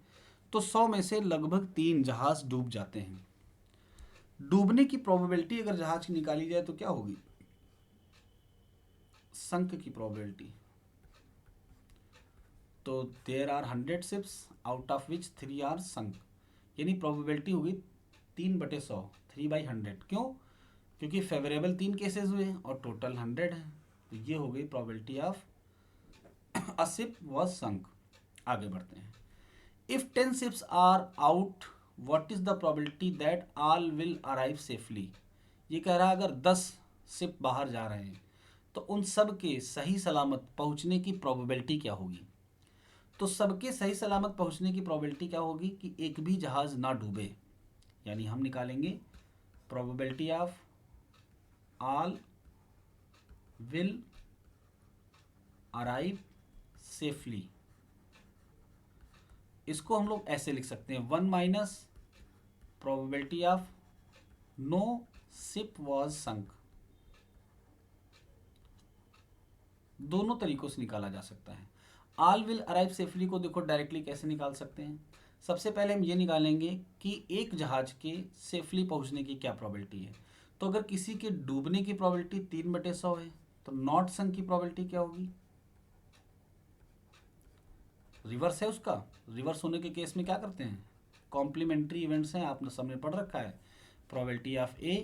तो 100 में से लगभग 3 जहाज डूब जाते हैं। डूबने की प्रोबेबिलिटी अगर जहाज की निकाली जाए तो क्या होगी? संक की प्रोबेबिलिटी। तो there are 100 ships out of which 3 are sunk, यानी प्रोबेबिलिटी होगी 3/100, 3/100। क्यों? क्योंकि फेवरेबल 3 केसेस हुए हैं और टोटल 100 है, तो ये हो गई probability of a ship was sunk. आगे बढ़ते हैं। If 10 ships are out what is the probability that all will arrive safely. ये कह रहा है अगर 10 शिप बाहर जा रहे हैं तो उन सब के सही सलामत पहुंचने की प्रोबेबिलिटी क्या होगी? तो सबके सही सलामत पहुंचने की प्रोबेबिलिटी क्या होगी कि एक भी जहाज ना डूबे। यानी हम निकालेंगे probability of all will arrive safely. इसको हम लोग ऐसे लिख सकते हैं 1 minus probability of no ship was sunk. दोनों तरीकों से निकाला जा सकता है। ऑल विल अराइव सेफली को देखो डायरेक्टली कैसे निकाल सकते हैं। सबसे पहले हम ये निकालेंगे कि एक जहाज के सेफली पहुंचने की क्या प्रोबेबिलिटी है। तो अगर किसी के डूबने की प्रोबेबिलिटी 3/100 है तो नॉट संक की प्रोबेबिलिटी क्या होगी? रिवर्स है उसका। रिवर्स होने के केस में क्या करते हैं, कॉम्प्लीमेंट्री इवेंट्स हैं, आपने सबने पढ़ रखा है। Probability of A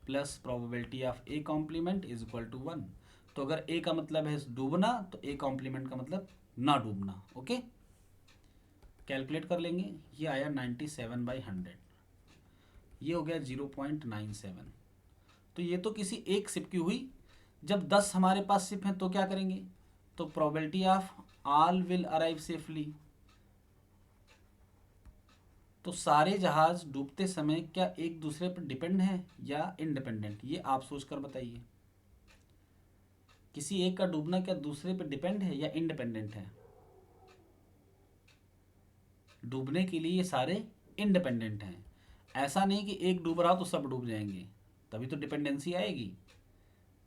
plus probability of A complement is equal to 1। तो अगर ए का मतलब है डूबना तो ए कॉम्प्लीमेंट का मतलब ना डूबना। ओके, कैलकुलेट कर लेंगे। ये आया 97/100, ये हो गया 0.97। तो ये तो किसी एक शिप की हुई। जब 10 हमारे पास शिप हैं तो क्या करेंगे, तो probability of all will arrive safely. तो सारे जहाज डूबते समय क्या एक दूसरे पर डिपेंड हैं या इंडिपेंडेंट, ये आप सोचकर बताइए। किसी एक का डूबना क्या दूसरे पर डिपेंड है या इंडिपेंडेंट है? डूबने के लिए ये सारे इंडिपेंडेंट हैं। ऐसा नहीं कि एक डूब रहा तो सब डूब जाएंगे, तभी तो डिपेंडेंसी आएगी।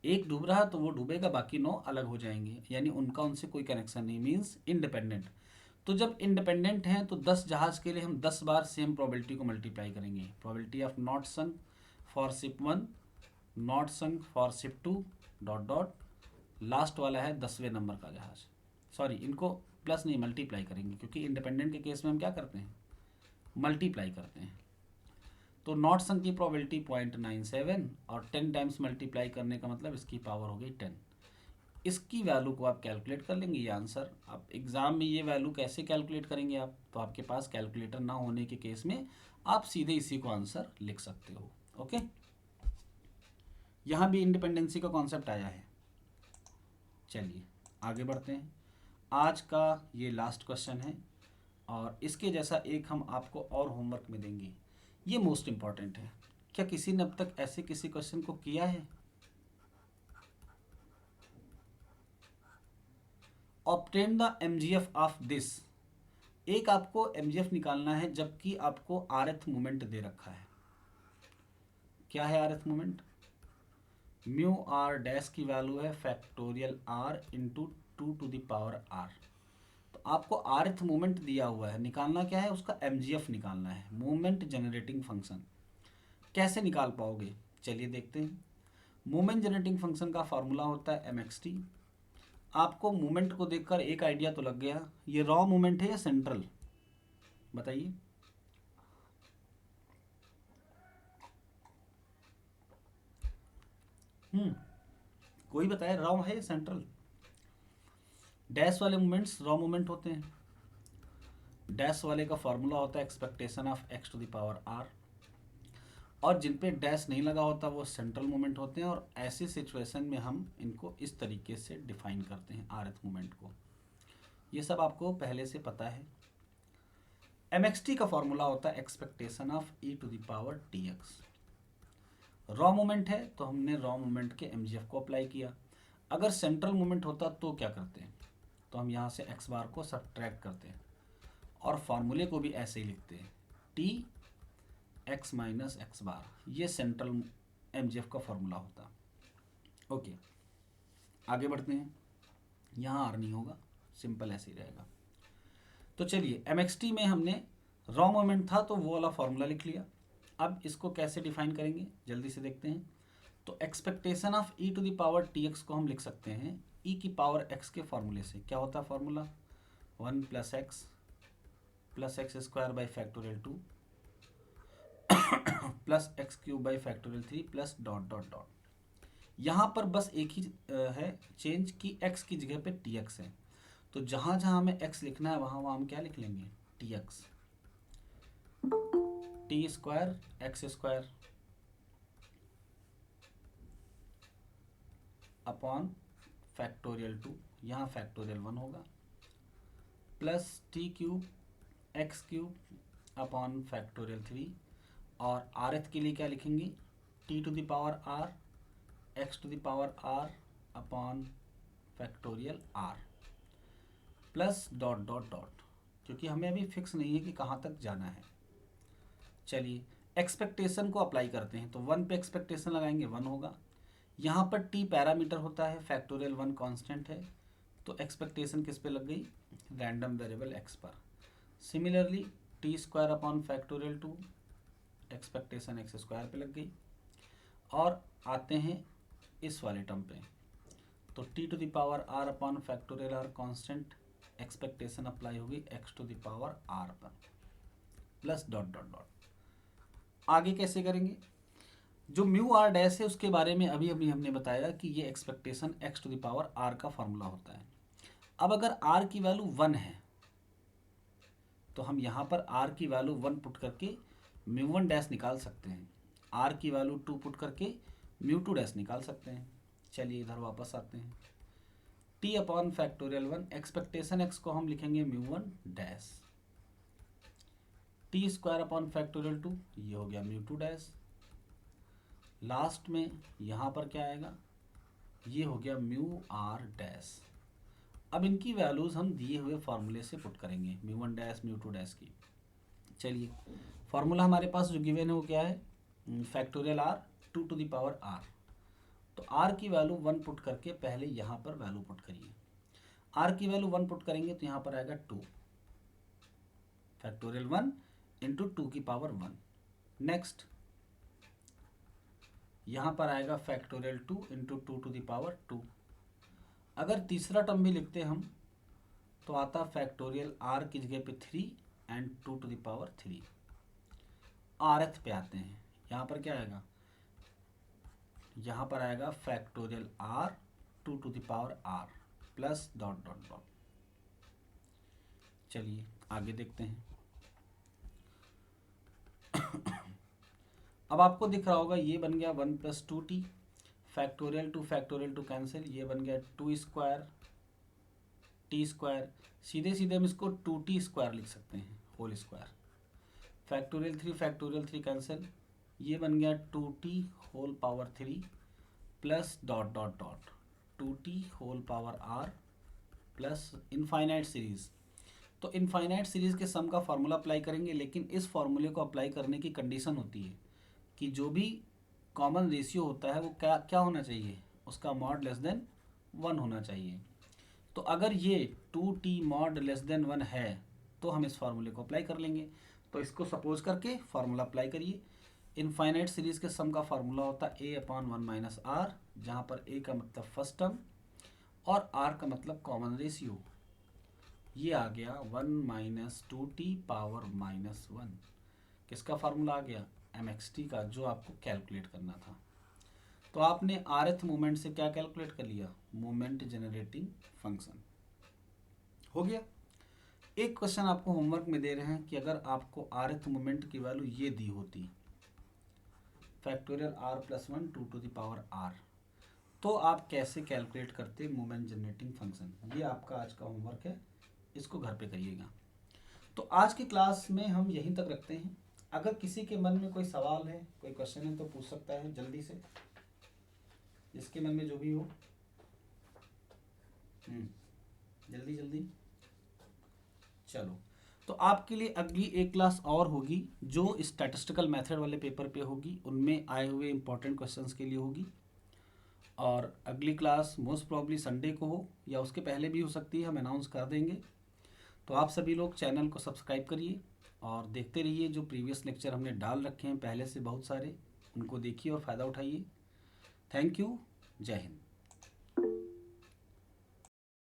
एक डूब रहा तो वो डूबेगा, बाकी 9 अलग हो जाएंगे, यानी उनका उनसे कोई कनेक्शन नहीं, मीन्स इंडिपेंडेंट। तो जब इंडिपेंडेंट हैं तो 10 जहाज के लिए हम 10 बार सेम प्रोबेबिलिटी को मल्टीप्लाई करेंगे। Probability of not sunk for ship 1, not sunk for ship 2 dot dot, last वाला है 10वें नंबर का जहाज। सॉरी, इनको प्लस नहीं मल्टीप्लाई करेंगे, क्योंकि इंडिपेंडेंट के केस में हम क्या करते हैं, मल्टीप्लाई करते हैं। तो नॉट संक की प्रोबेबिलिटी 0.97 और 10 टाइम्स मल्टीप्लाई करने का मतलब इसकी पावर हो गई 10। इसकी वैल्यू को आप कैलकुलेट कर लेंगे, ये आंसर। आप एग्ज़ाम में ये वैल्यू कैसे कैलकुलेट करेंगे आप, तो आपके पास कैलकुलेटर ना होने के केस में आप सीधे इसी को आंसर लिख सकते हो। ओके, यहाँ भी इंडिपेंडेंसी का कॉन्सेप्ट आया है। चलिए आगे बढ़ते हैं। आज का ये लास्ट क्वेश्चन है और इसके जैसा एक हम आपको और होमवर्क में देंगे। ये मोस्ट इंपॉर्टेंट है। क्या किसी ने अब तक ऐसे किसी क्वेश्चन को किया है? Obtain the MGF of this. एक आपको एमजीएफ निकालना है जबकि आपको आरएथ मोमेंट दे रखा है। क्या है rth moment? Mu R dash की वैल्यू है factorial R into 2 to the power R. तो आपको आरएथ मोमेंट दिया हुआ है, निकालना क्या है, उसका एमजीएफ निकालना है, मोमेंट जनरेटिंग फंक्शन। कैसे निकाल पाओगे, चलिए देखते हैं। मोमेंट जनरेटिंग फंक्शन का फॉर्मूला होता है mxt। आपको मोमेंट को देखकर एक आइडिया तो लग गया, ये रॉ मोमेंट है या सेंट्रल, बताइए। कोई बताए रॉ है या सेंट्रल? डैश वाले मोमेंट्स रॉ मोमेंट होते हैं। डैश वाले का फॉर्मूला होता है expectation of X to the power R, और जिन पे डैश नहीं लगा होता वो सेंट्रल मोमेंट होते हैं। और ऐसी सिचुएशन में हम इनको इस तरीके से डिफाइन करते हैं आरएथ मोमेंट को। ये सब आपको पहले से पता है। mxt का फॉर्मूला होता है expectation of e to the power dx। Raw moment है तो हमने रॉ मोमेंट के mgf को अप्लाई किया। अगर सेंट्रल मोमेंट होता तो क्या करते हैं, तो हम यहाँ से x बार को सब्ट्रैक्ट करते हैं और फॉर्मूले को भी ऐसे ही लिखते हैं, t x माइनस एक्स बार। ये सेंट्रल mgf का फॉर्मूला होता। ओके, आगे बढ़ते हैं। यहाँ आर नहीं होगा, सिंपल ऐसे ही रहेगा। तो चलिए mxt में हमने रॉ मोमेंट था तो वो वाला फॉर्मूला लिख लिया। अब इसको कैसे डिफाइन करेंगे जल्दी से देखते हैं। तो expectation of e to the power tx को हम लिख सकते हैं e की पावर x के फॉर्मूले से। क्या होता है formula, 1 plus x square by factorial 2 plus x cube by factorial 3 plus dot dot dot. यहाँ पर बस एक ही है चेंज की x की जगह पे tx है। तो जहाँ जहाँ हमें x लिखना है वहाँ वहाँ हम क्या लिख लेंगे, tx, T square X square upon factorial 2, यहाँ फैक्टोरियल 1 होगा, plus T cube X cube upon factorial 3, और आर एथ के लिए क्या लिखेंगे, T to the power R X to the power R upon factorial R plus dot dot dot, क्योंकि हमें अभी फिक्स नहीं है कि कहाँ तक जाना है। चलिए एक्सपेक्टेशन को अप्लाई करते हैं। तो 1 पे एक्सपेक्टेशन लगाएंगे 1 होगा। यहाँ पर t पैरामीटर होता है, फैक्टोरियल 1 कांस्टेंट है, तो एक्सपेक्टेशन किस पे लग गई, रैंडम वेरिएबल x पर। Similarly T square upon factorial 2 expectation x square पे लग गई। और आते हैं इस वाले टर्म पे, तो T to the power R upon factorial R constant expectation apply होगी x to the power r पर प्लस डॉट डॉट डॉट। आगे कैसे करेंगे? जो म्यू आर डैश है उसके बारे में अभी अभी हमने बताया कि ये expectation x to the power r का फॉर्मूला होता है। अब अगर r की वैल्यू 1 है तो हम यहाँ पर r की वैल्यू 1 पुट करके म्यू 1 डैश निकाल सकते हैं, r की वैल्यू 2 पुट करके म्यू 2 डैश निकाल सकते हैं। चलिए इधर वापस आते हैं। t upon factorial 1, expectation x को हम लिखेंगे mu 1 dash, T square upon factorial 2, ये हो गया म्यू 2 डैश। लास्ट में यहाँ पर क्या आएगा, ये हो गया म्यू आर डैश। अब इनकी वैल्यूज़ हम दिए हुए फार्मूले से पुट करेंगे, म्यू 1 डैश म्यू 2 डैश की। चलिए फार्मूला हमारे पास जो गिवन है वो क्या है, factorial R 2 to the power R. तो आर की वैल्यू 1 पुट करके पहले यहाँ पर वैल्यू पुट करिए। आर की वैल्यू 1 पुट करेंगे तो यहाँ पर आएगा 2, फैक्टोरियल 1 इंटू 2 की पावर 1। नेक्स्ट यहाँ पर आएगा factorial 2 into 2 to the power 2। अगर तीसरा टर्म भी लिखते हम तो आता फैक्टोरियल आर की जगह पे 3 एंड 2 टू द पावर 3। आरथ पे आते हैं, यहाँ पर क्या आएगा, यहाँ पर आएगा factorial R 2 to the power R plus dot dot dot. चलिए आगे देखते हैं। अब आपको दिख रहा होगा ये बन गया 1 plus 2t, factorial two cancel, ये बन गया 2 स्क्वायर टी स्क्वायर, सीधे सीधे हम इसको 2t स्क्वायर लिख सकते हैं होल स्क्वायर। फैक्टोरियल 3 कैंसिल, ये बन गया 2t whole power 3 plus dot dot dot 2t whole power r plus infinite series. तो इनफाइनाइट सीरीज के सम का फार्मूला अप्लाई करेंगे, लेकिन इस फार्मूले को अप्लाई करने की कंडीशन होती है कि जो भी कॉमन रेशियो होता है वो क्या क्या होना चाहिए, उसका मॉड लेस देन 1 होना चाहिए। तो अगर ये 2t मॉड लेस देन 1 है तो हम इस फार्मूले को अप्लाई कर लेंगे। तो इसको सपोज करके फार्मूला अप्लाई करिए। इनफाइनाइट सीरीज के सम का फार्मूला होता है a अपॉन 1 माइनस आर, जहाँ पर a का मतलब फर्स्ट टर्म और r का मतलब कॉमन रेशियो। ये आ गया 1 माइनस 2t पावर माइनस 1। किसका फार्मूला आ गया, mxt का, जो आपको कैलकुलेट करना था। तो आपने rth मोमेंट से क्या कैलकुलेट कर लिया, मोमेंट जनरेटिंग फंक्शन। हो गया। एक क्वेश्चन आपको होमवर्क में दे रहे हैं कि अगर आपको rth मोमेंट की वैल्यू ये दी होती, factorial r plus 1 2 to the power r, तो आप कैसे कैलकुलेट करते मोमेंट जनरेटिंग फंक्शन। ये आपका आज का होमवर्क है, इसको घर पे करिएगा। तो आज की क्लास में हम यहीं तक रखते हैं। अगर किसी के मन में कोई सवाल है, कोई क्वेश्चन है तो पूछ सकता है जल्दी से, जिसके मन में जो भी हो। जल्दी जल्दी। चलो, तो आपके लिए अगली एक क्लास और होगी जो स्टैटिस्टिकल मेथड वाले पेपर पे होगी, उनमें आए हुए इंपॉर्टेंट क्वेश्चंस के लिए होगी। और अगली क्लास मोस्ट प्रॉब्ली संडे को हो या उसके पहले भी हो सकती है, हम अनाउंस कर देंगे। तो आप सभी लोग चैनल को सब्सक्राइब करिए और देखते रहिए। जो प्रीवियस लेक्चर हमने डाल रखे हैं पहले से बहुत सारे, उनको देखिए और फ़ायदा उठाइए। Thank you. जय हिंद।